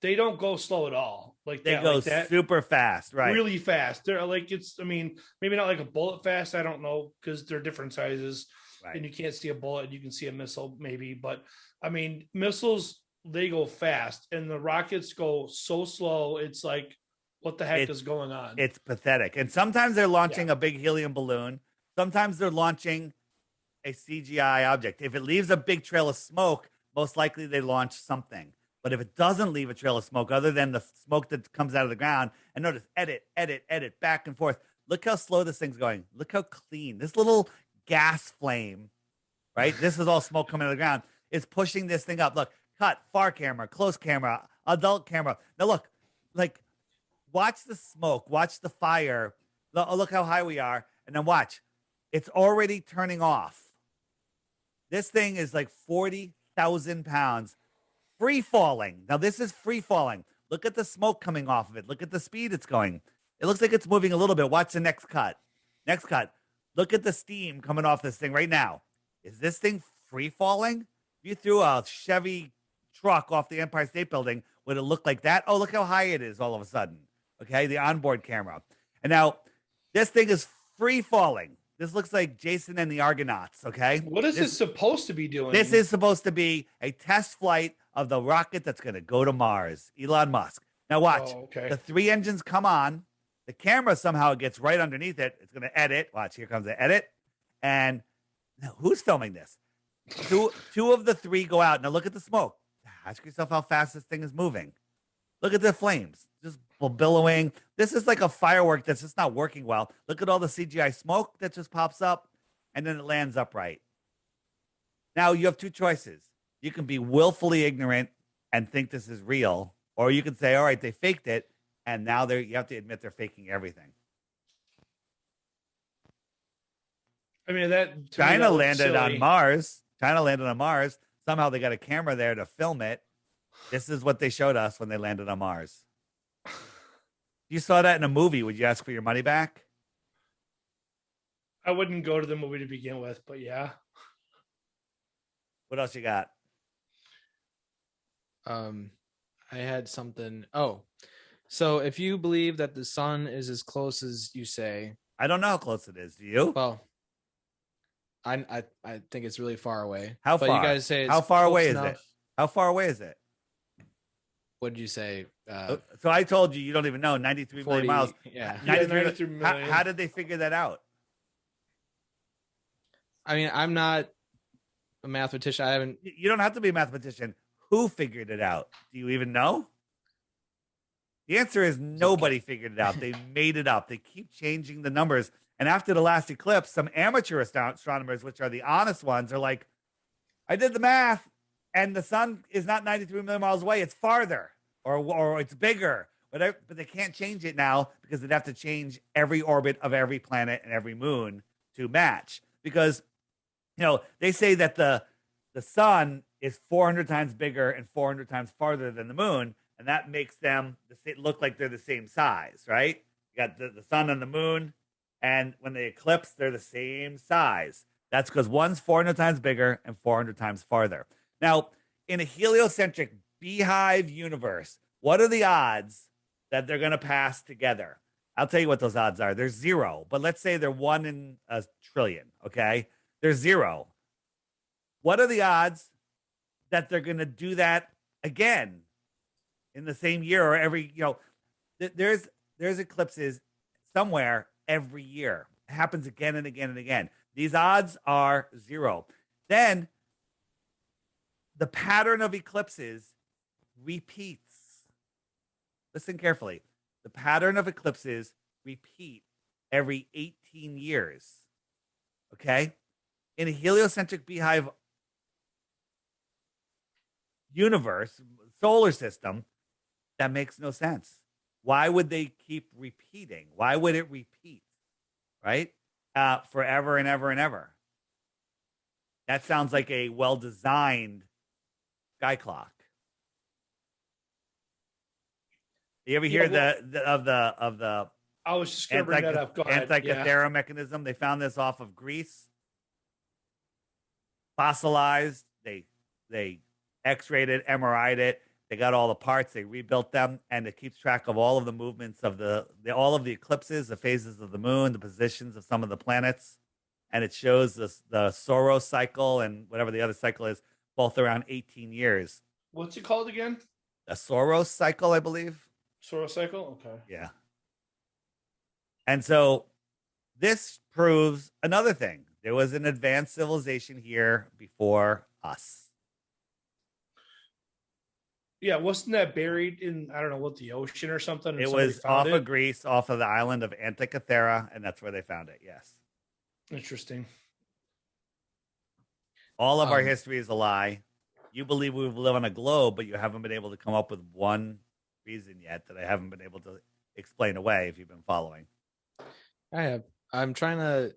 they don't go slow at all. Like they that, go like that. Super fast, right? Really fast. They're like maybe not like a bullet fast. I don't know because they're different sizes, right. And you can't see a bullet. You can see a missile maybe, but I mean missiles they go fast, and the rockets go so slow. It's like, what the heck is going on? It's pathetic. And sometimes they're launching a big helium balloon. Sometimes they're launching a CGI object. If it leaves a big trail of smoke, most likely they launch something. But if it doesn't leave a trail of smoke, other than the smoke that comes out of the ground, and notice, edit, back and forth. Look how slow this thing's going. Look how clean. This little gas flame, right? This is all smoke coming out of the ground. It's pushing this thing up. Look, cut, far camera, close camera, adult camera. Now look, like, watch the smoke, watch the fire. Look how high we are. And then watch. It's already turning off. This thing is like 40,000 pounds. Free falling. Now this is free falling. Look at the smoke coming off of it. Look at the speed it's going. It looks like it's moving a little bit. Watch the next cut. Next cut. Look at the steam coming off this thing right now. Is this thing free falling? If you threw a Chevy truck off the Empire State Building, would it look like that? Oh, look how high it is all of a sudden. Okay, the onboard camera. And now this thing is free falling. This looks like Jason and the Argonauts, okay? What is this supposed to be doing? This is supposed to be a test flight of the rocket that's going to go to Mars. Elon Musk. Now watch. Oh, okay. The 3 engines come on. The camera somehow gets right underneath it. It's going to edit. Watch, here comes the edit. And now, who's filming this? Two of the 3 go out. Now look at the smoke. Ask yourself how fast this thing is moving. Look at the flames, just billowing. This is like a firework that's just not working well. Look at all the CGI smoke that just pops up, and then it lands upright. Now you have 2 choices. You can be willfully ignorant and think this is real, or you can say, all right, they faked it, and now you have to admit they're faking everything. I mean, that China landed on Mars. Somehow they got a camera there to film it. This is what they showed us when they landed on Mars. You saw that in a movie. Would you ask for your money back? I wouldn't go to the movie to begin with, but yeah. What else you got? I had something. Oh, so if you believe that the sun is as close as you say, I don't know how close it is. Do you? Well, I think it's really far away. How far? You guys say it's how far away enough. Is it? How far away is it? What did you say? So I told you don't even know. 93 million miles. Yeah. 93 million. How did they figure that out? I mean, I'm not a mathematician. I haven't. You don't have to be a mathematician. Who figured it out? Do you even know? The answer is nobody figured it out. They made it up. They keep changing the numbers. And after the last eclipse, some amateur astronomers, which are the honest ones, are like, I did the math, and the sun is not 93 million miles away. It's farther, or it's bigger. But they can't change it now because they'd have to change every orbit of every planet and every moon to match. Because, they say that the sun is 400 times bigger and 400 times farther than the moon, and that makes them look like they're the same size, right? You got the sun and the moon, and when they eclipse, they're the same size. That's because one's 400 times bigger and 400 times farther. Now, in a heliocentric beehive universe, what are the odds that they're going to pass together? I'll tell you what those odds are. They're 0, but let's say they're 1 in a trillion, okay? They're 0. What are the odds that they're going to do that again in the same year or every, there's eclipses somewhere every year. It happens again and again and again. These odds are 0. Then the pattern of eclipses repeats. Listen carefully. The pattern of eclipses repeat every 18 years. Okay? In a heliocentric beehive universe, solar system, that makes no sense. Why would they keep repeating? Why would it repeat? Right? Forever and ever and ever. That sounds like a well-designed sky clock. You ever hear of the I was just going to bring that up. Go ahead. Antikythera mechanism? They found this off of Greece. Fossilized. They X-rayed it, MRI'd it. They got all the parts. They rebuilt them, and it keeps track of all of the movements of all of the eclipses, the phases of the moon, the positions of some of the planets, and it shows the Soros cycle and whatever the other cycle is, both around 18 years. What's it called again? The Soros cycle, I believe. Soros cycle? Okay. Yeah. And so this proves another thing. There was an advanced civilization here before us. Yeah, wasn't that buried in, I don't know, what, the ocean or something? Or it was off of Greece, off of the island of Antikythera, and that's where they found it, yes. Interesting. All of our history is a lie. You believe we live on a globe, but you haven't been able to come up with one reason yet that I haven't been able to explain away if you've been following. I have. I'm trying to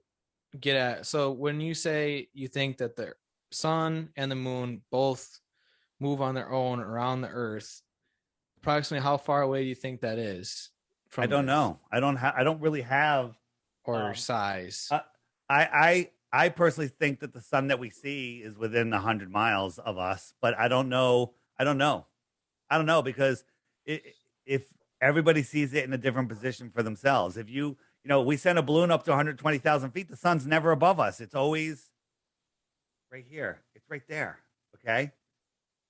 get at, so when you say you think that the sun and the moon both move on their own around the earth, approximately how far away do you think that is from I don't Earth? know. I don't really have or size. I personally think that the sun that we see is within 100 miles of us, but I don't know because if everybody sees it in a different position for themselves. If we send a balloon up to 120,000 feet, the sun's never above us. It's always right here. It's right there. Okay.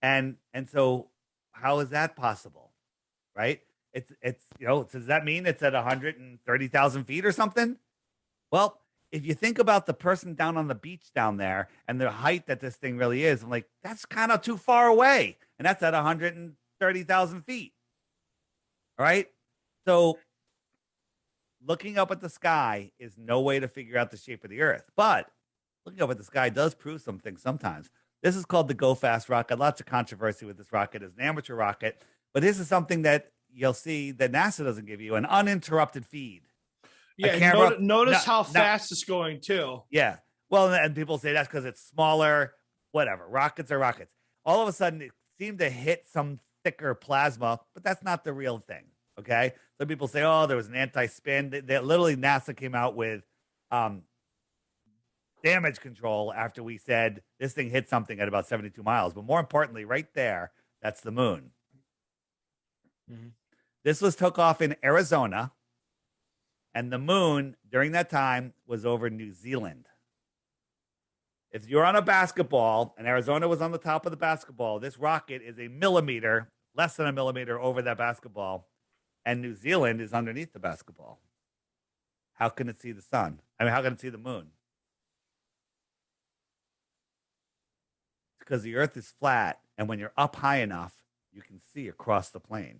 And so how is that possible? Right. It's does that mean it's at 130,000 feet or something? Well, if you think about the person down on the beach down there and the height that this thing really is, I'm like, that's kind of too far away. And that's at 130,000 feet. All right. So looking up at the sky is no way to figure out the shape of the Earth. But looking up at the sky does prove something sometimes. This is called the Go Fast rocket. Lots of controversy with this rocket. It's an amateur rocket. But this is something that you'll see that NASA doesn't give you, an uninterrupted feed. Yeah, notice how fast it's going, too. Yeah. Well, and people say that's because it's smaller, whatever. Rockets are rockets. All of a sudden, it seemed to hit some thicker plasma, but that's not the real thing, okay? Some people say, oh, there was an anti-spin. Literally, NASA came out with damage control after we said this thing hit something at about 72 miles. But more importantly, right there, that's the moon. Mm-hmm. This was took off in Arizona, and the moon during that time was over New Zealand. If you're on a basketball and Arizona was on the top of the basketball, this rocket is a millimeter, less than a millimeter over that basketball, and New Zealand is underneath the basketball. How can it see the sun? I mean, how can it see the moon? It's because the Earth is flat, and when you're up high enough, you can see across the plane.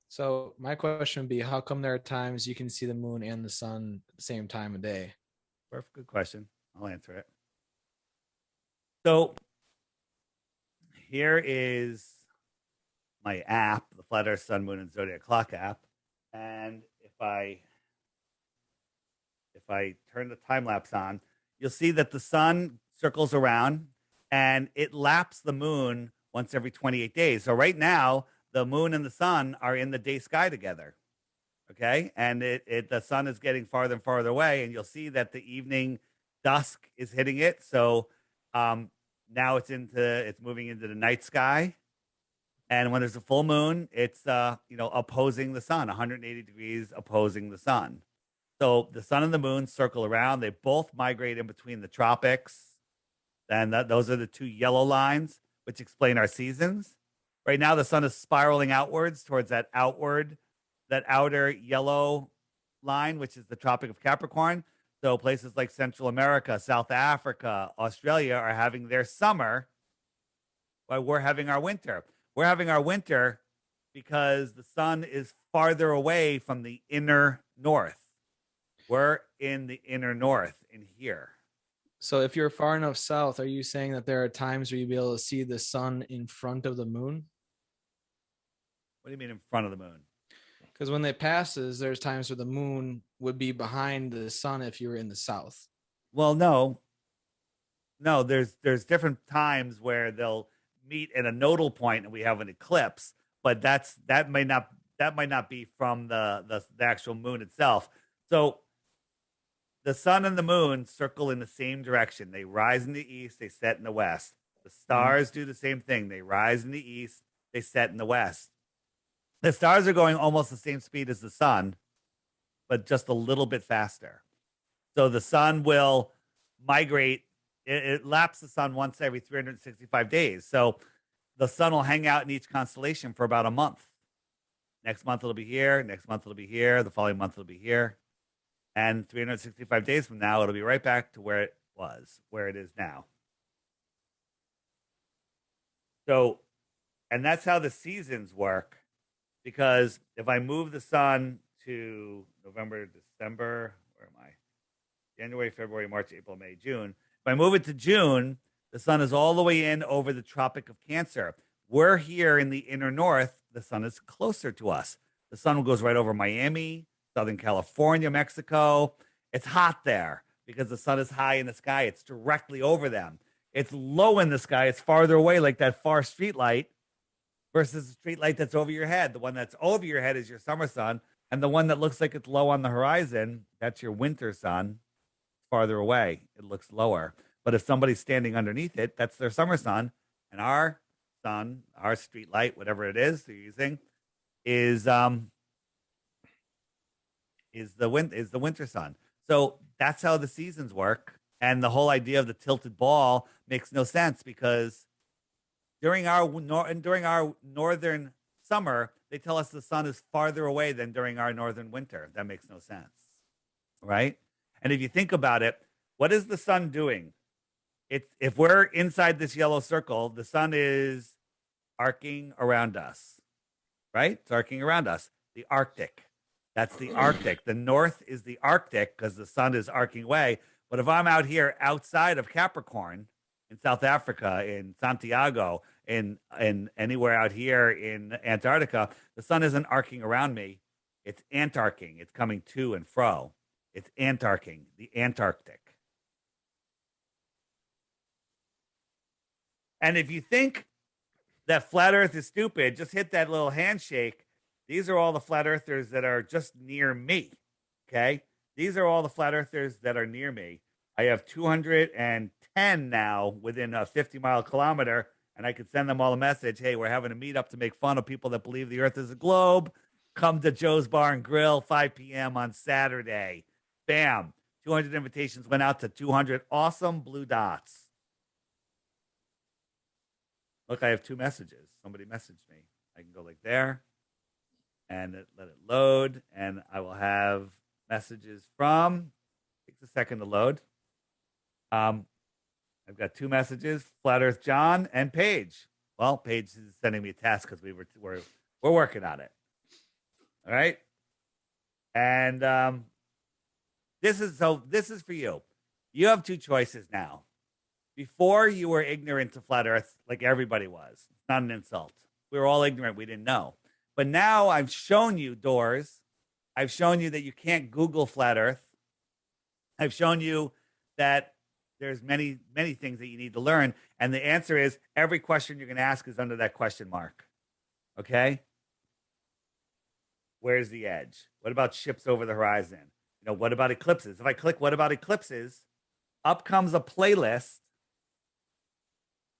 So my question would be, how come there are times you can see the moon and the sun at the same time of day? Good question. I'll answer it. So here is my app, the Flat Earth Sun, Moon, and Zodiac Clock app. And if I turn the time lapse on, you'll see that the sun circles around and it laps the moon once every 28 days. So right now, the moon and the sun are in the day sky together, okay? And the sun is getting farther and farther away, and you'll see that the evening dusk is hitting it. So now it's moving into the night sky, and when there's a full moon, it's opposing the sun, 180 degrees opposing the sun. So the sun and the moon circle around. They both migrate in between the tropics, and those are the two yellow lines, which explain our seasons. Right now, the sun is spiraling outwards towards that outer yellow line, which is the Tropic of Capricorn. So places like Central America, South Africa, Australia are having their summer, while we're having our winter. We're having our winter because the sun is farther away from the inner north. We're in the inner north in here. So if you're far enough south, are you saying that there are times where you'll be able to see the sun in front of the moon? What do you mean in front of the moon? Because when it passes, there's times where the moon would be behind the sun if you were in the south. Well, no, there's different times where they'll meet at a nodal point and we have an eclipse, but that might not be from the actual moon itself. So the sun and the moon circle in the same direction. They rise in the east, they set in the west. The stars do the same thing. They rise in the east, they set in the west. The stars are going almost the same speed as the sun, but just a little bit faster. So the sun will migrate. It laps the sun once every 365 days. So the sun will hang out in each constellation for about a month. Next month it'll be here. Next month it'll be here. The following month it'll be here. And 365 days from now, it'll be right back to where it is now. So, and that's how the seasons work. Because if I move the sun to November, December, where am I? January, February, March, April, May, June. If I move it to June, the sun is all the way in over the Tropic of Cancer. We're here in the inner north. The sun is closer to us. The sun goes right over Miami, Southern California, Mexico. It's hot there because the sun is high in the sky. It's directly over them. It's low in the sky. It's farther away, like that far street light, versus the street light that's over your head. The one that's over your head is your summer sun. And the one that looks like it's low on the horizon, that's your winter sun. Farther away, it looks lower. But if somebody's standing underneath it, that's their summer sun. And our sun, our street light, whatever it is they're using, is the winter sun. So that's how the seasons work. And the whole idea of the tilted ball makes no sense because During our northern summer, they tell us the sun is farther away than during our northern winter. That makes no sense, right? And if you think about it, what is the sun doing? If we're inside this yellow circle, the sun is arcing around us, right? It's arcing around us. The Arctic. That's the Arctic. The north is the Arctic because the sun is arcing away. But if I'm out here outside of Capricorn in South Africa, in Santiago, in anywhere out here in Antarctica, the sun isn't arcing around me. It's antarcing. It's coming to and fro. It's antarcing, the Antarctic. And if you think that flat Earth is stupid, just hit that little handshake. These are all the flat earthers that are just near me. Okay. These are all the flat earthers that are near me. I have 210 now within a 50-mile kilometer, and I could send them all a message. Hey, we're having a meetup to make fun of people that believe the earth is a globe. Come to Joe's Bar and Grill, 5 p.m. on Saturday. Bam. 200 invitations went out to 200 awesome blue dots. Look, I have 2 messages. Somebody messaged me. I can go like there and let it load, and I will have messages from, takes a second to load. I've got 2 messages, Flat Earth John and Paige. Well, Paige is sending me a test because we're working on it. All right. And this is for you. You have 2 choices now. Before, you were ignorant to flat Earth like everybody was. It's not an insult. We were all ignorant. We didn't know. But now I've shown you doors. I've shown you that you can't Google flat Earth. I've shown you that there's many, many things that you need to learn. And the answer is every question you're going to ask is under that question mark. Okay? Where's the edge? What about ships over the horizon? What about eclipses? If I click what about eclipses, up comes a playlist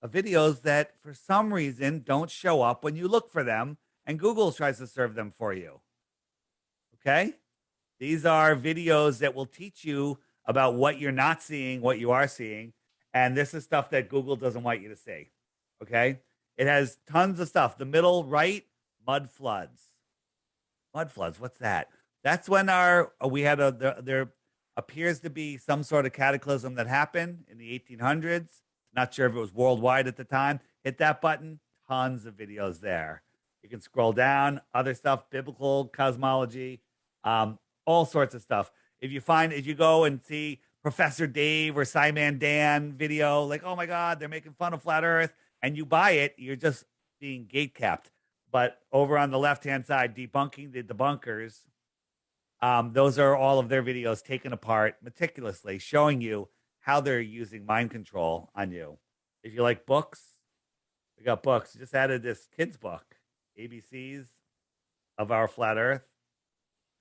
of videos that for some reason don't show up when you look for them, and Google tries to serve them for you. Okay? These are videos that will teach you about what you're not seeing, what you are seeing, and this is stuff that Google doesn't want you to see. Okay? It has tons of stuff. The middle right, mud floods. Mud floods, what's that? That's when there appears to be some sort of cataclysm that happened in the 1800s. Not sure if it was worldwide at the time. Hit that button. Tons of videos there. You can scroll down. Other stuff, biblical cosmology, all sorts of stuff. If you go and see Professor Dave or Simon Dan video, like, oh my God, they're making fun of flat Earth, and you buy it, you're just being gate capped. But over on the left-hand side, debunking the debunkers, those are all of their videos taken apart meticulously, showing you how they're using mind control on you. If you like books, we got books. Just added this kid's book, ABCs of Our Flat Earth.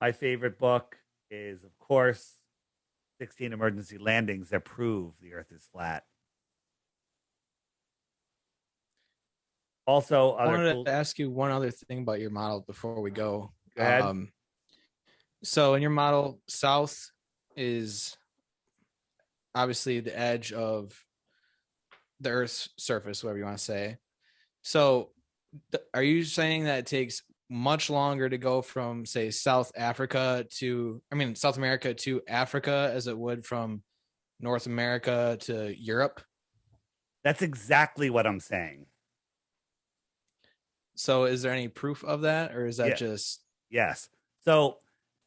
My favorite book is, of course, 16 Emergency Landings That Prove the Earth is Flat. Also, I wanted to ask you one other thing about your model before we go. Go ahead. So in your model, south is obviously the edge of the Earth's surface, whatever you want to say. So are you saying that it takes much longer to go from, say, South America to Africa as it would from North America to Europe? That's exactly what I'm saying. So is there any proof of that, or is that just... Yes. So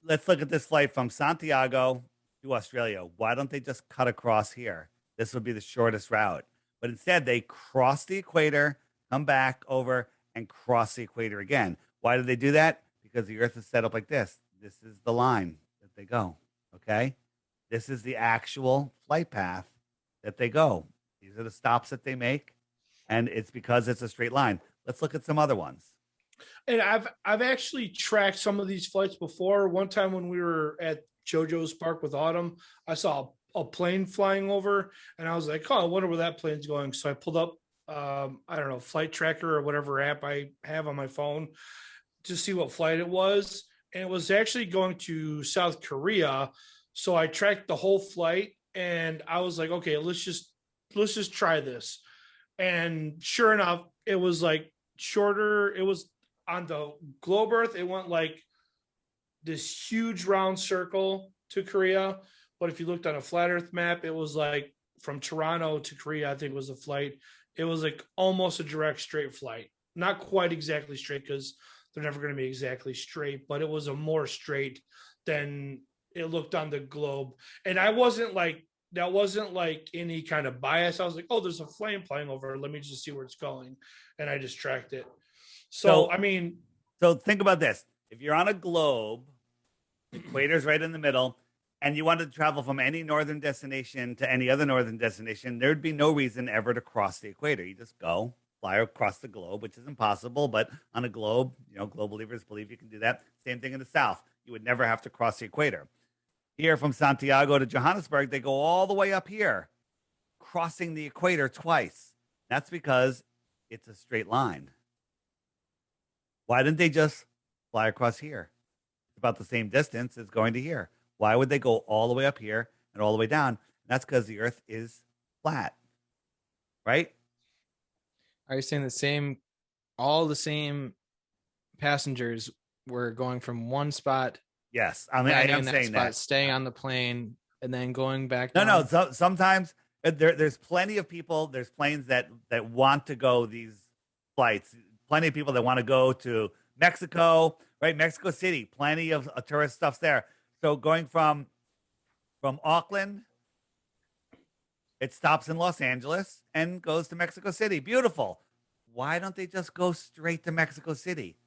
let's look at this flight from Santiago to Australia. Why don't they just cut across here? This would be the shortest route. But instead, they cross the equator, come back over, and cross the equator again. Why did they do that? Because the Earth is set up like this. This is the line that they go, okay? This is the actual flight path that they go. These are the stops that they make, and it's because it's a straight line. Let's look at some other ones. And I've actually tracked some of these flights before. One time when we were at JoJo's Park with Autumn, I saw a plane flying over, and I was like, oh, I wonder where that plane's going. So I pulled up, Flight Tracker or whatever app I have on my phone to see what flight it was. And it was actually going to South Korea. So I tracked the whole flight, and I was like, okay, let's just try this. And sure enough, it was like shorter. It was on the globe Earth. It went like this huge round circle to Korea. But if you looked on a flat Earth map, it was like from Toronto to Korea, I think was the flight. It was like almost a direct straight flight. Not quite exactly straight because they're never going to be exactly straight, but it was a more straight than it looked on the globe. And I wasn't like, that wasn't like any kind of bias. I was like, oh, there's a flame flying over. Let me just see where it's going. And I just tracked it. So I mean. So think about this. If you're on a globe, the equator's right in the middle, and you wanted to travel from any northern destination to any other northern destination, there'd be no reason ever to cross the equator. You just go, fly across the globe, which is impossible. But on a globe, globe believers believe you can do that. Same thing in the South. You would never have to cross the equator. Here from Santiago to Johannesburg, they go all the way up here, crossing the equator twice. That's because it's a straight line. Why didn't they just fly across here? It's about the same distance as going to here. Why would they go all the way up here and all the way down? And that's because the Earth is flat, right? Are you saying all the same passengers were going from one spot? Yes, I mean, I am saying that. Staying on the plane and then going back down. No. So, sometimes there's plenty of people. There's planes that want to go these flights. Plenty of people that want to go to Mexico, right? Mexico City. Plenty of tourist stuff there. So going from Auckland, it stops in Los Angeles and goes to Mexico City. Beautiful. Why don't they just go straight to Mexico City,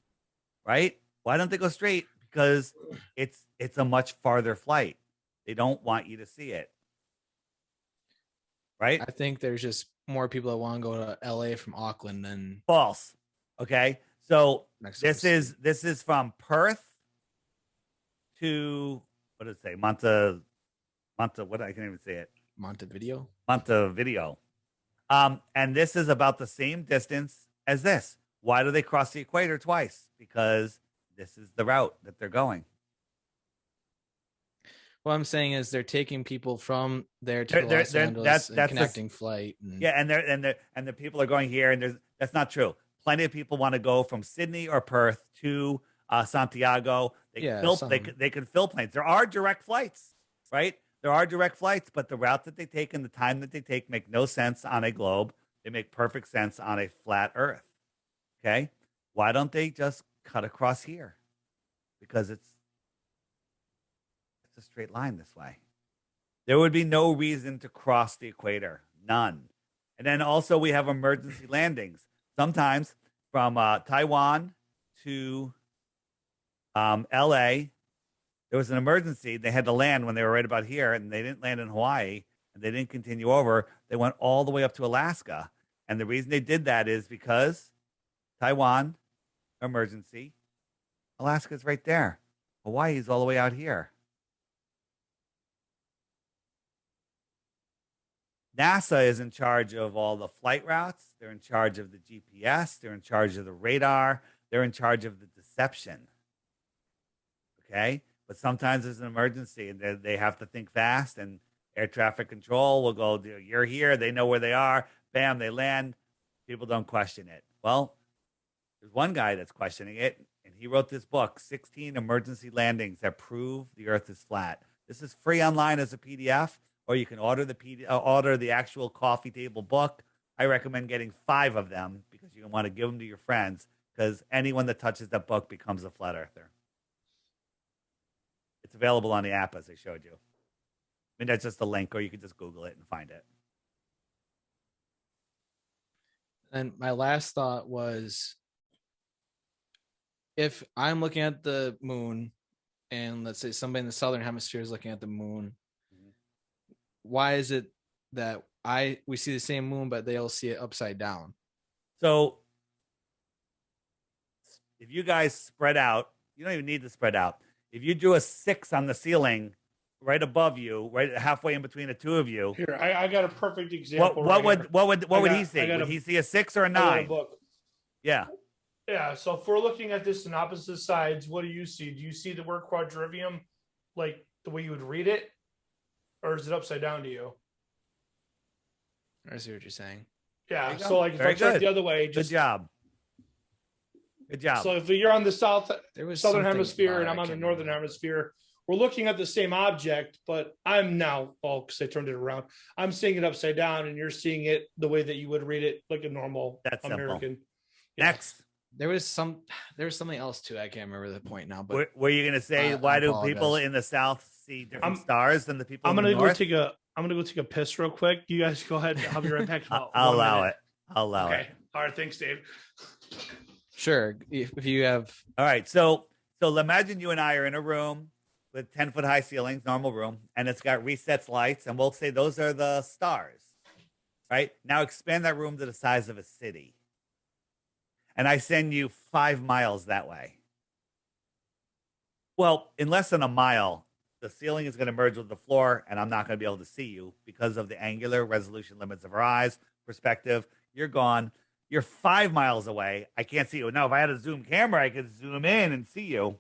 right? Why don't they go straight? Because it's a much farther flight. They don't want you to see it, right? I think there's just more people that want to go to LA from Auckland than false. Okay, so Mexico City. This is from Perth to what did it say? Monte. What, I can't even say it. Montevideo. And this is about the same distance as this. Why do they cross the equator twice? Because this is the route that they're going. What I'm saying is they're taking people from there to Los Angeles that's connecting flight. Yeah, and the people are going here, and that's not true. Plenty of people want to go from Sydney or Perth to Santiago. They can fill planes. There are direct flights, right? There are direct flights, but the route that they take and the time that they take make no sense on a globe. They make perfect sense on a flat Earth. Okay, why don't they just cut across here? Because it's a straight line this way. There would be no reason to cross the equator. None. And then also we have emergency landings. Sometimes from Taiwan to LA, there was an emergency. They had to land when they were right about here, and they didn't land in Hawaii, and they didn't continue over. They went all the way up to Alaska. And the reason they did that is because Taiwan, emergency, Alaska's right there. Hawaii's all the way out here. NASA is in charge of all the flight routes. They're in charge of the GPS. They're in charge of the radar. They're in charge of the deception. Okay? But sometimes there's an emergency, and they have to think fast, and air traffic control will go, you're here. They know where they are. Bam, they land. People don't question it. Well, there's one guy that's questioning it, and he wrote this book, 16 Emergency Landings That Prove the Earth is Flat. This is free online as a PDF, or you can order the actual coffee table book. I recommend getting 5 of them because you want to give them to your friends, because anyone that touches that book becomes a flat earther. It's available on the app, as I showed you. I mean, that's just a link, or you can just Google it and find it. And my last thought was, if I'm looking at the moon, and let's say somebody in the southern hemisphere is looking at the moon, why is it that we see the same moon, but they'll see it upside down? So if you guys spread out, you don't even need to spread out. If you drew a 6 on the ceiling right above you, right halfway in between the two of you. Here, I got a perfect example. What would he see? Would he see a 6 or a 9? Yeah. Yeah. So if we're looking at this in opposite sides, what do you see? Do you see the word quadrivium like the way you would read it? Or is it upside down to you? I see what you're saying. Yeah. you go. So like if Very I start good. the other way, Good just job. Good job. so if you're on the southern something hemisphere about and it, I'm I on the can't northern remember. hemisphere, we're looking at the same object, but I'm now, because I turned it around, I'm seeing it upside down and you're seeing it the way that you would read it like a normal That's simple. American. Yeah. Next. There was something else too. I can't remember the point now, but Were you going to say, I why do people apologize. in the South see different stars than the people I'm in the gonna North? I'm gonna go take a piss real quick. You guys go ahead. I'll be right back. In about I'll 1 allow minute. it. I'll allow Okay. it. All right. Thanks, Dave. sure. If you have, All right. So imagine you and I are in a room with 10-foot high ceilings, normal room, and it's got recessed lights, and we'll say those are the stars. Right? Now expand that room to the size of a city. And I send you 5 miles that way. Well, in less than a mile, the ceiling is going to merge with the floor, and I'm not going to be able to see you because of the angular resolution limits of our eyes, perspective. You're gone. You're 5 miles away. I can't see you. Now, if I had a zoom camera, I could zoom in and see you.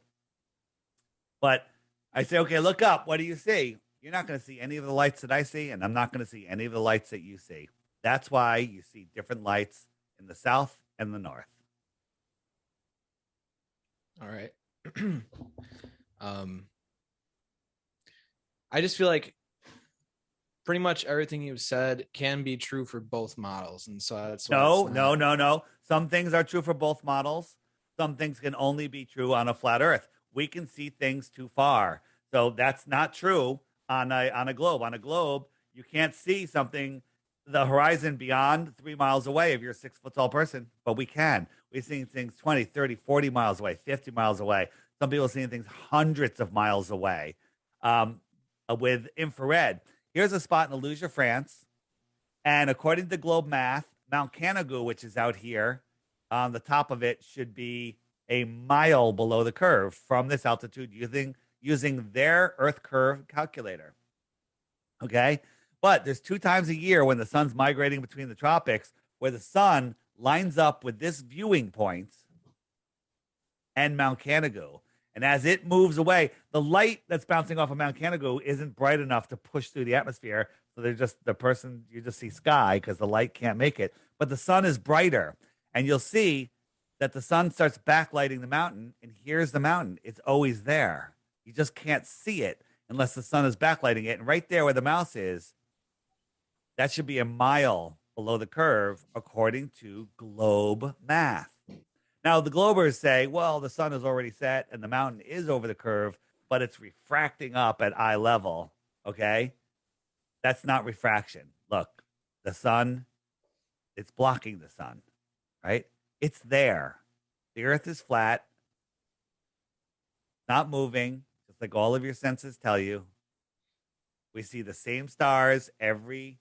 But I say, okay, look up. What do you see? You're not going to see any of the lights that I see, and I'm not going to see any of the lights that you see. That's why you see different lights in the south and the north. all right. I just feel like pretty much everything you've said can be true for both models, and so that's why No. Some things are true for both models. Some things can only be true on a flat Earth. We can see things too far, so that's not true on a globe. On a globe, you can't see something, the horizon beyond 3 miles away if you're a 6 foot tall person, but we can. We're seeing things 20, 30, 40 miles away, 50 miles away. Some people are seeing things hundreds of miles away with infrared. Here's a spot in Alusia, France. And according to Globe Math, Mount Canigou, which is out here, on the top of it should be a mile below the curve from this altitude using their Earth curve calculator. Okay? But there's 2 times a year when the sun's migrating between the tropics where the sun lines up with this viewing point and Mount Canigou. And as it moves away, the light that's bouncing off of Mount Canigou isn't bright enough to push through the atmosphere. So you just see sky because the light can't make it. But the sun is brighter. And you'll see that the sun starts backlighting the mountain. And here's the mountain. It's always there. You just can't see it unless the sun is backlighting it. And right there where the mouse is, that should be a mile below the curve, according to Globe Math. Now, the Globers say, well, the sun is already set and the mountain is over the curve, but it's refracting up at eye level, okay? That's not refraction. Look, the sun, it's blocking the sun, right? It's there. The earth is flat, not moving, just like all of your senses tell you. We see the same stars every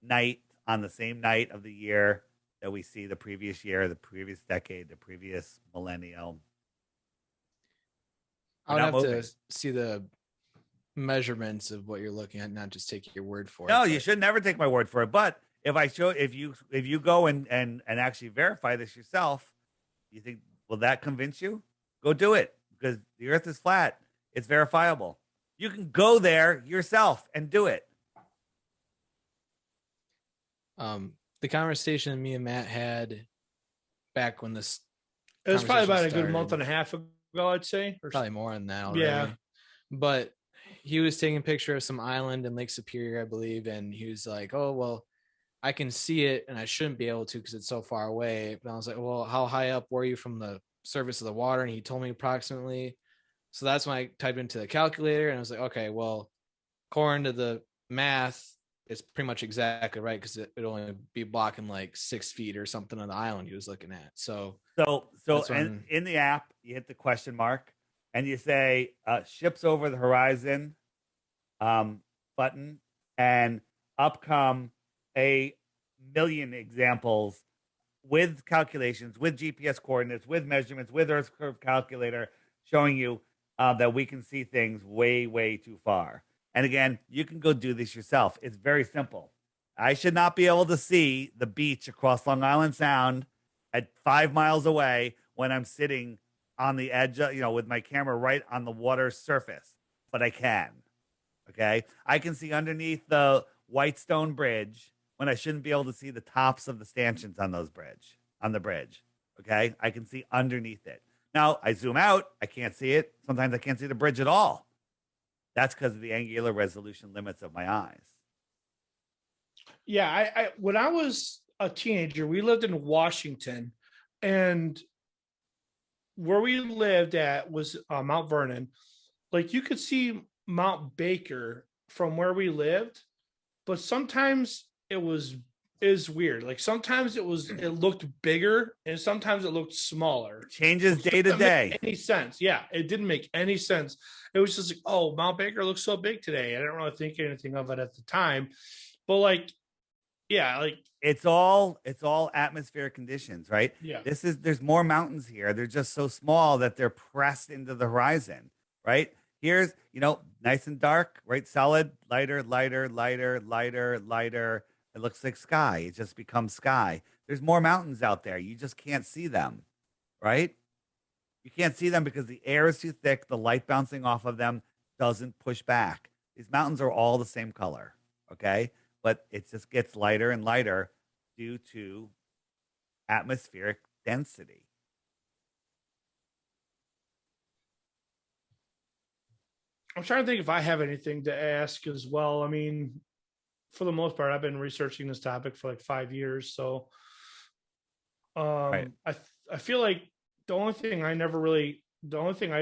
night on the same night of the year that we see the previous year, the previous decade, the previous millennium. I would have to see the measurements of what you're looking at, not just take your word for it. No, you should never take my word for it. But if you go and actually verify this yourself, you think, will that convince you? Go do it, because the earth is flat. It's verifiable. You can go there yourself and do it. The conversation me and Matt had back when this, it was probably about a started, good month and a half ago, I'd say. Probably more than that already. Yeah. But he was taking a picture of some island in Lake Superior, I believe, and he was like, oh, well, I can see it and I shouldn't be able to because it's so far away. But I was like, well, how high up were you from the surface of the water? And he told me approximately. So that's when I typed into the calculator and I was like, okay, well, according to the math, it's pretty much exactly right because it'd only be blocking like 6 feet or something on the island he was looking at. So in the app, you hit the question mark and you say ships over the horizon button, and up come a million examples with calculations, with GPS coordinates, with measurements, with Earth curve calculator showing you that we can see things way, way too far. And again, you can go do this yourself. It's very simple. I should not be able to see the beach across Long Island Sound at 5 miles away when I'm sitting on the edge, with my camera right on the water's surface. But I can. Okay? I can see underneath the Whitestone Bridge when I shouldn't be able to see the tops of the stanchions on the bridge. Okay. I can see underneath it. Now I zoom out. I can't see it. Sometimes I can't see the bridge at all. That's because of the angular resolution limits of my eyes. Yeah. I when I was a teenager, we lived in Washington, and where we lived at was Mount Vernon. Like, you could see Mount Baker from where we lived, but sometimes is weird. Like, sometimes it looked bigger and sometimes it looked smaller. Changes day to day. Any sense? Yeah, it didn't make any sense. It was just like, oh, Mount Baker looks so big today. I didn't really think anything of it at the time, but like, yeah, like it's all atmospheric conditions, right? Yeah. There's more mountains here. They're just so small that they're pressed into the horizon, right? Here's, nice and dark, right? Solid, lighter, lighter, lighter, lighter, lighter. It looks like sky. It just becomes sky. There's more mountains out there. You just can't see them, right? You can't see them because the air is too thick. The light bouncing off of them doesn't push back. These mountains are all the same color, okay? But it just gets lighter and lighter due to atmospheric density. I'm trying to think if I have anything to ask as well. I mean, for the most part, I've been researching this topic for like 5 years. So Right. I feel like the only thing I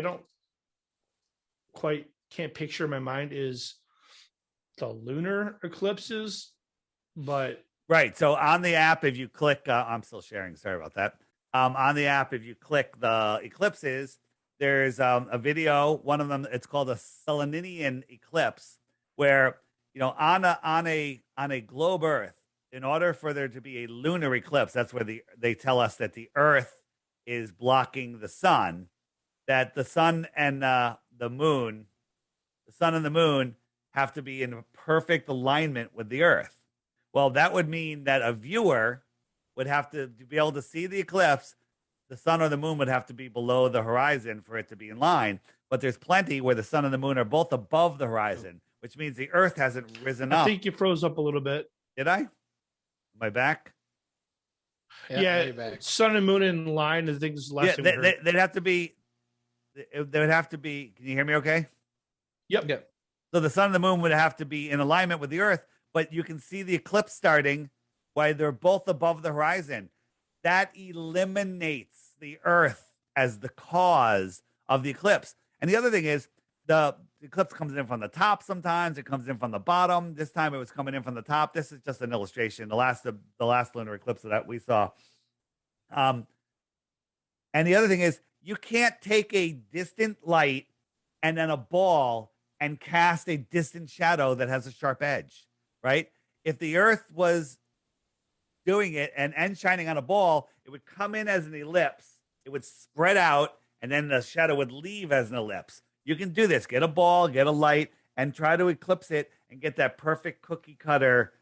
don't quite can't picture in my mind is the lunar eclipses. But Right. So on the app, if you click, I'm still sharing. Sorry about that. On the app, if you click the eclipses, there's a video. One of them, it's called a Selenian eclipse, where on a globe Earth, in order for there to be a lunar eclipse, that's where they tell us that the Earth is blocking the sun, that the sun and the sun and the moon have to be in perfect alignment with the Earth. Well, that would mean that a viewer would have to be able to see the eclipse. The sun or the moon would have to be below the horizon for it to be in line. But there's plenty where the sun and the moon are both above the horizon, which means the Earth hasn't risen up. I think you froze up a little bit. Did I? Am I back? Yeah, sun and moon in line. I think this is the last thing we heard. They'd have to be. They would have to be. Can you hear me? Okay. Yep. So the sun and the moon would have to be in alignment with the Earth, but you can see the eclipse starting while they're both above the horizon. That eliminates the Earth as the cause of the eclipse. And the other thing is, the eclipse comes in from the top sometimes. It comes in from the bottom. This time it was coming in from the top. This is just an illustration. The last lunar eclipse that we saw. And the other thing is, you can't take a distant light and then a ball and cast a distant shadow that has a sharp edge, right? If the Earth was doing it and shining on a ball, it would come in as an ellipse. It would spread out, and then the shadow would leave as an ellipse. You can do this. Get a ball, get a light, and try to eclipse it and get that perfect cookie cutter,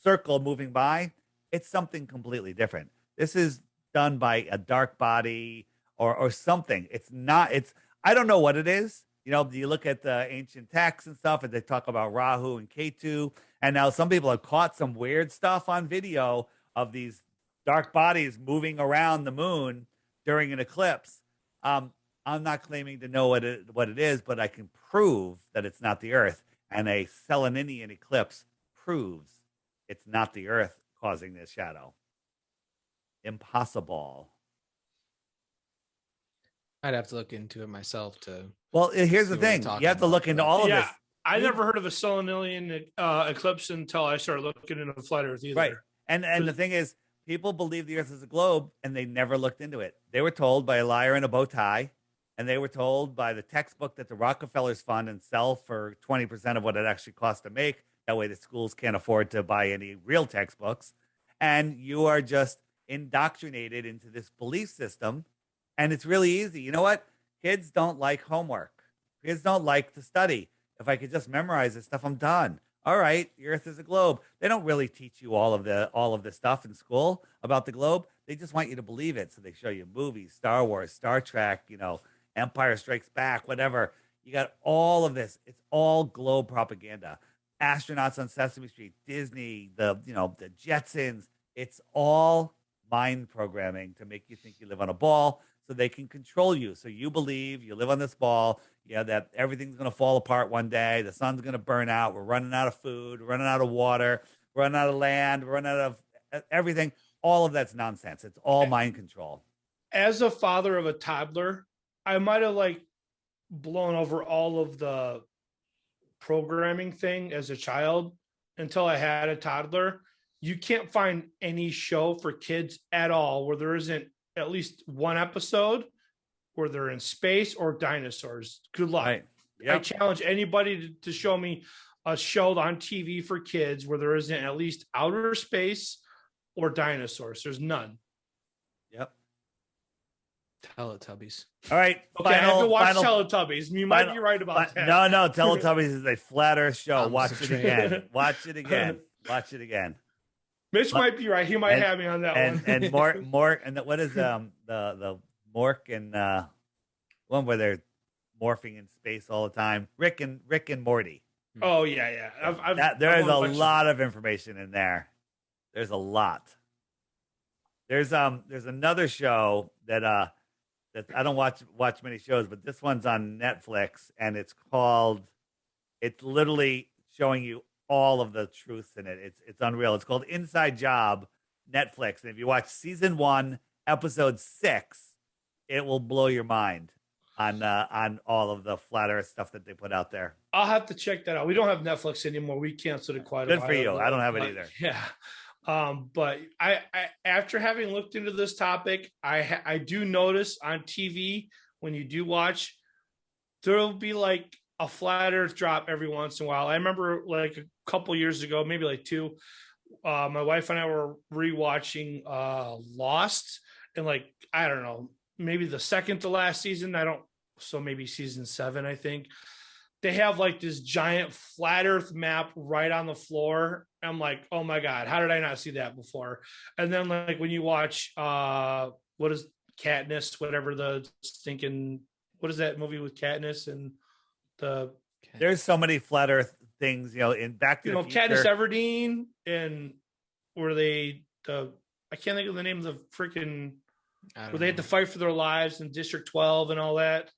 circle moving by. It's something completely different. This is done by a dark body or something. I don't know what it is. You look at the ancient texts and stuff, and they talk about Rahu and Ketu. And now some people have caught some weird stuff on video of these dark bodies moving around the moon during an eclipse. I'm not claiming to know what it is, but I can prove that it's not the Earth. And a Selenian eclipse proves it's not the Earth causing this shadow. Impossible. I'd have to look into it myself to. Well, here's the thing. You have to look into all of this. I never heard of a Selenian eclipse until I started looking into flat Earth either. Right. And the thing is, people believe the Earth is a globe, and they never looked into it. They were told by a liar in a bow tie, and they were told by the textbook that the Rockefellers fund and sell for 20% of what it actually costs to make. That way the schools can't afford to buy any real textbooks. And you are just indoctrinated into this belief system. And it's really easy. You know what? Kids don't like homework. Kids don't like to study. If I could just memorize this stuff, I'm done. All right, the Earth is a globe. They don't really teach you all of this stuff in school about the globe. They just want you to believe it. So they show you movies, Star Wars, Star Trek, Empire Strikes Back, whatever. You got all of this. It's all globe propaganda. astronauts on Sesame Street, Disney, the Jetsons. It's all mind programming to make you think you live on a ball so they can control you. So you believe you live on this ball, that everything's going to fall apart one day. The sun's going to burn out. We're running out of food, we're running out of water, we're running out of land, we're running out of everything. All of that's nonsense. It's all mind control. As a father of a toddler, I might have blown over all of the programming thing as a child until I had a toddler. You can't find any show for kids at all where there isn't at least one episode where they're in space or dinosaurs. Good luck. Right. Yep. I challenge anybody to show me a show on TV for kids where there isn't at least outer space or dinosaurs. There's none. Yep. Teletubbies. All right. Okay, I haven't watched Teletubbies. You might be right about that. No, Teletubbies is a flat Earth show. Watch it again. Watch it again. Watch it again. Mitch might be right. He might have me on that one. And Mork, and what is the Mork and one where they're morphing in space all the time? Rick and Morty. Oh yeah. There is a lot of information in there. There's a lot. There's another show that I don't watch many shows, but this one's on Netflix, and it's literally showing you all of the truths in it. It's unreal. It's called Inside Job, Netflix. And if you watch season 1, episode 6, it will blow your mind on all of the flat Earth stuff that they put out there. I'll have to check that out. We don't have Netflix anymore. We canceled it quite a while. Good for you. I don't have it either. Yeah. But I after having looked into this topic, I do notice on TV when you do watch, there'll be a flat Earth drop every once in a while. I remember a couple years ago, maybe 2, my wife and I were rewatching Lost, and I don't know, maybe the second to last season. So maybe season 7, I think. They have this giant flat Earth map right on the floor. I'm like, oh my God, how did I not see that before? And then when you watch, what is Katniss, whatever what is that movie with Katniss and there's so many flat Earth things, in Back to the Future. Katniss Everdeen, and where I can't think of the name of the freaking, where they had to fight for their lives in District 12 and all that.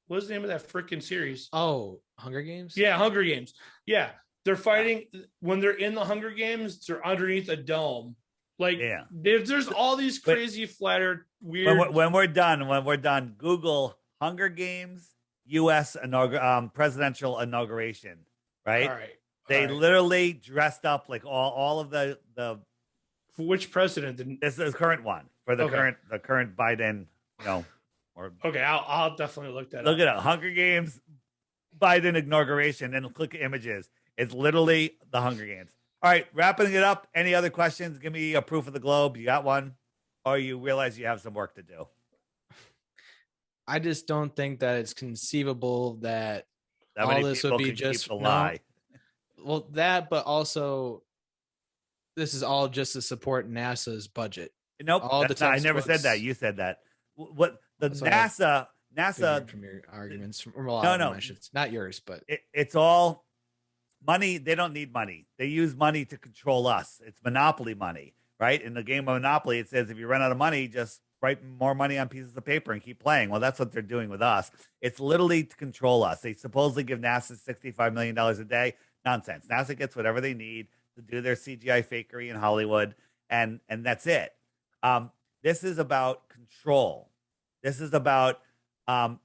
What is the name of that freaking series? Oh, Hunger Games? Yeah, Hunger Games. Yeah. They're fighting when they're in the Hunger Games, they're underneath a dome. There's all these crazy flat Earth weird. When we're done, Google Hunger Games U.S. presidential inauguration, right? All right. They literally dressed up like all of the For which president? This is the current one for the current Biden, Okay, I'll definitely look that up. Look at it. Hunger Games, Biden inauguration, and click images. It's literally the Hunger Games. All right, wrapping it up. Any other questions? Give me a proof of the globe. You got one? Or you realize you have some work to do? I just don't think that it's conceivable that all this would be just a lie. Well, that, but also this is all just to support NASA's budget. Nope, I never said that. You said that. What the NASA from your arguments from a lot of them, not yours, but it's all money. They don't need money. They use money to control us. It's monopoly money, right? In the game of Monopoly, it says if you run out of money, just write more money on pieces of paper and keep playing. Well, that's what they're doing with us. It's literally to control us. They supposedly give NASA $65 million a day. Nonsense. NASA gets whatever they need to do their CGI fakery in Hollywood, and that's it. This is about control. This is about, I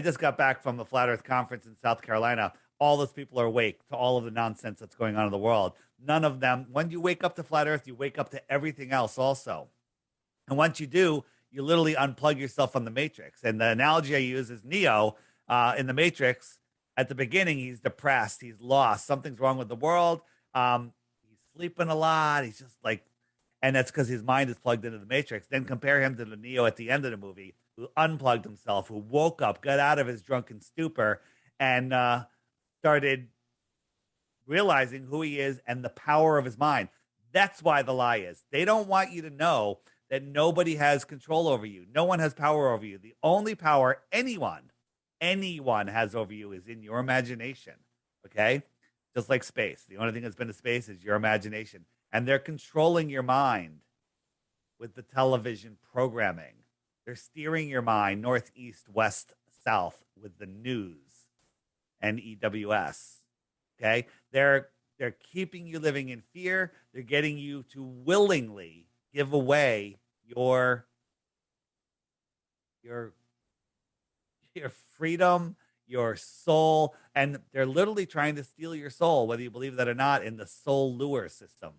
just got back from the Flat Earth Conference in South Carolina. All those people are awake to all of the nonsense that's going on in the world. None of them, when you wake up to Flat Earth, you wake up to everything else also. And once you do, you literally unplug yourself from the Matrix. And the analogy I use is Neo in the Matrix. At the beginning, he's depressed. He's lost. Something's wrong with the world. He's sleeping a lot. He's just and that's because his mind is plugged into the Matrix. Then compare him to the Neo at the end of the movie, who unplugged himself, who woke up, got out of his drunken stupor, and started realizing who he is and the power of his mind. That's why the lie is. They don't want you to know that nobody has control over you. No one has power over you. The only power anyone has over you is in your imagination. Okay? just like space. The only thing that's been to space is your imagination. And they're controlling your mind with the television programming. They're steering your mind north, east, west, south with the news and EWS. Okay? They're keeping you living in fear. They're getting you to willingly give away your freedom, your soul, and they're literally trying to steal your soul, whether you believe that or not, in the soul lure system.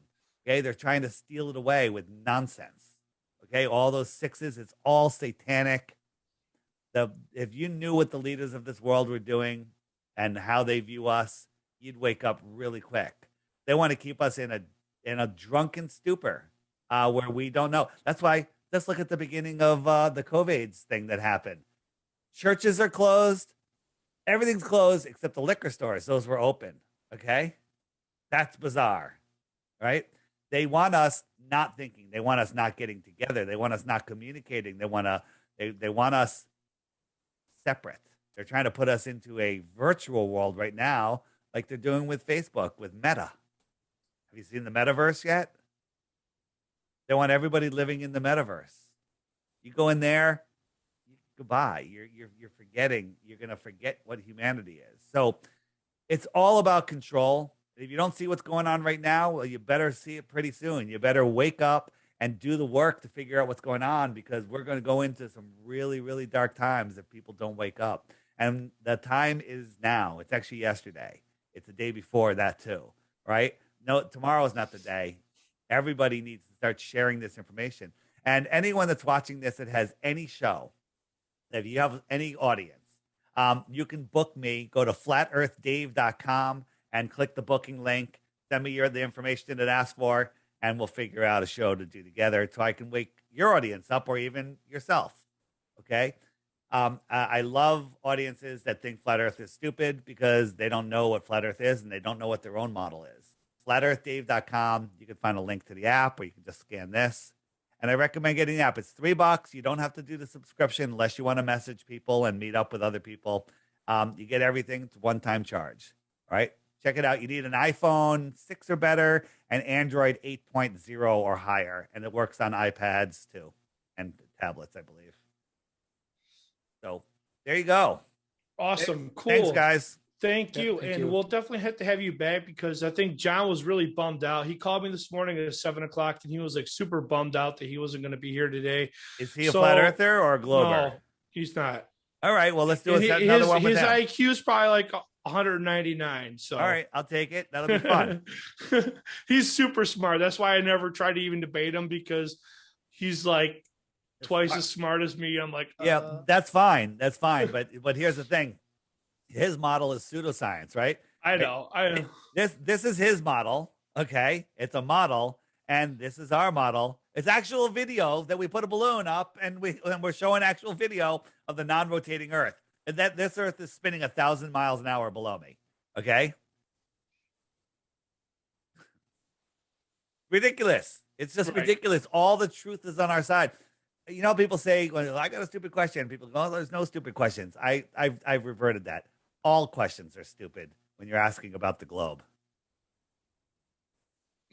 Okay, they're trying to steal it away with nonsense. Okay, all those sixes, it's all satanic. If you knew what the leaders of this world were doing and how they view us, you'd wake up really quick. They want to keep us in a drunken stupor where we don't know. That's why, let's look at the beginning of the COVID thing that happened. Churches are closed. Everything's closed except the liquor stores. Those were open. Okay? That's bizarre, right? They want us not thinking. They want us not getting together. They want us not communicating. They want us separate. They're trying to put us into a virtual world right now, like they're doing with Facebook, with Meta. Have you seen the metaverse yet? They want everybody living in the metaverse. You go in there, goodbye. You're forgetting. You're going to forget what humanity is. So it's all about control. If you don't see what's going on right now, well, you better see it pretty soon. You better wake up and do the work to figure out what's going on, because we're going to go into some really, really dark times if people don't wake up. And the time is now. It's actually yesterday. It's the day before that too, right? No, tomorrow is not the day. Everybody needs to start sharing this information. And anyone that's watching this that has any show, if you have any audience, you can book me. Go to flatearthdave.com and click the booking link. Send me the information it asks for, and we'll figure out a show to do together so I can wake your audience up, or even yourself. Okay? I love audiences that think Flat Earth is stupid because they don't know what Flat Earth is and they don't know what their own model is. flatearthdave.com. You can find a link to the app, or you can just scan this. And I recommend getting the app. It's $3. You don't have to do the subscription unless you want to message people and meet up with other people. You get everything. It's one-time charge. All right? Check it out. You need an iPhone 6 or better and Android 8.0 or higher. And it works on iPads too, and tablets, I believe. So there you go. Awesome. Cool. Thanks, guys. Thank you. And we'll definitely have to have you back, because I think John was really bummed out. He called me this morning at 7:00 and he was like super bummed out that he wasn't going to be here today. Is he a flat earther or a glober? No, he's not. All right. Well, let's do another one with his him. IQ is probably like 199. So all right, I'll take it. That'll be fun. He's super smart. That's why I never try to even debate him, because he's like twice as smart as me. I'm like, yeah, that's fine. That's fine. But here's the thing. His model is pseudoscience, right? I know. This is his model. Okay. It's a model, and this is our model. It's actual video that we put a balloon up, and we're showing actual video of the non-rotating Earth. And that this Earth is spinning 1,000 miles an hour below me. Okay. Ridiculous. It's just ridiculous. All the truth is on our side. You know, people say, well, I got a stupid question. People go, oh, there's no stupid questions. I've reverted that. All questions are stupid when you're asking about the globe.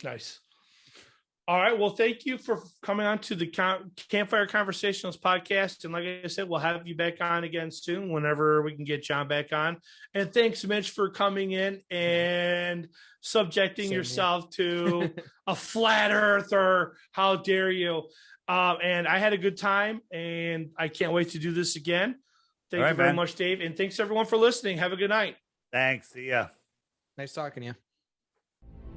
Nice. All right. Well, thank you for coming on to the Campfire Conversationalist Podcast. And like I said, we'll have you back on again soon whenever we can get John back on. And thanks, Mitch, for coming in and subjecting yourself to a flat earther. How dare you? And I had a good time, and I can't wait to do this again. Thank you very much, Dave. And thanks, everyone, for listening. Have a good night. Thanks. See ya. Nice talking to you.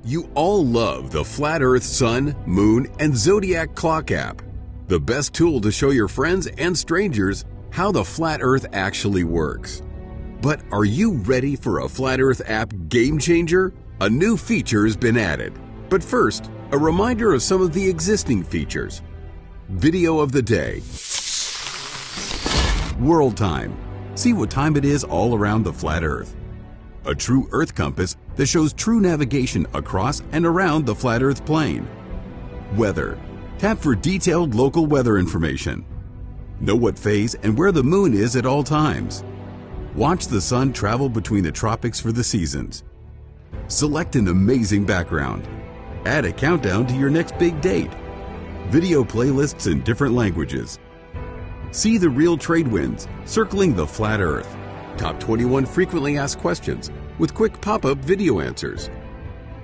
You all love the Flat Earth Sun, Moon, and Zodiac Clock app. The best tool to show your friends and strangers how the Flat Earth actually works. But are you ready for a Flat Earth app game changer? A new feature has been added. But first, a reminder of some of the existing features. Video of the day. World time. See what time it is all around the flat Earth. A true Earth compass that shows true navigation across and around the flat Earth plane. Weather. Tap for detailed local weather information. Know what phase and where the moon is at all times. Watch the sun travel between the tropics for the seasons. Select an amazing background. Add a countdown to your next big date. Video playlists in different languages. See the real trade winds circling the flat Earth. Top 21 frequently asked questions with quick pop-up video answers.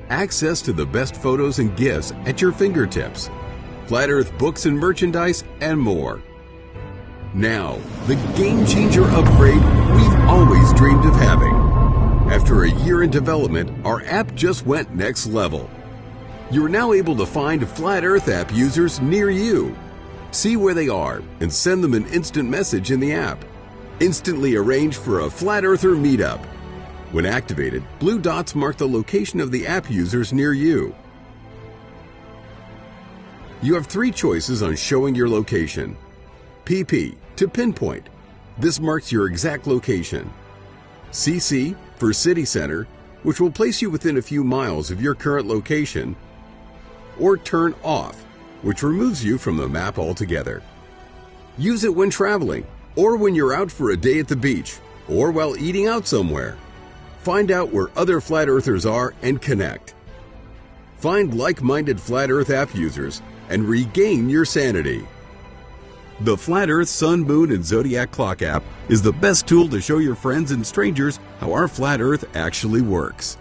Access to the best photos and gifts at your fingertips. Flat Earth books and merchandise, and more. Now, the game-changer upgrade we've always dreamed of having. After a year in development, our app just went next level. You're now able to find Flat Earth app users near you. See where they are and send them an instant message in the app. Instantly arrange for a Flat Earther meetup. When activated, blue dots mark the location of the app users near you. You have 3 choices on showing your location. PP, to pinpoint. This marks your exact location. CC, for city center, which will place you within a few miles of your current location. Or turn off, which removes you from the map altogether. Use it when traveling, or when you're out for a day at the beach, or while eating out somewhere. Find out where other Flat Earthers are and connect. Find like-minded Flat Earth app users and regain your sanity. The Flat Earth Sun, Moon, and Zodiac Clock app is the best tool to show your friends and strangers how our flat Earth actually works.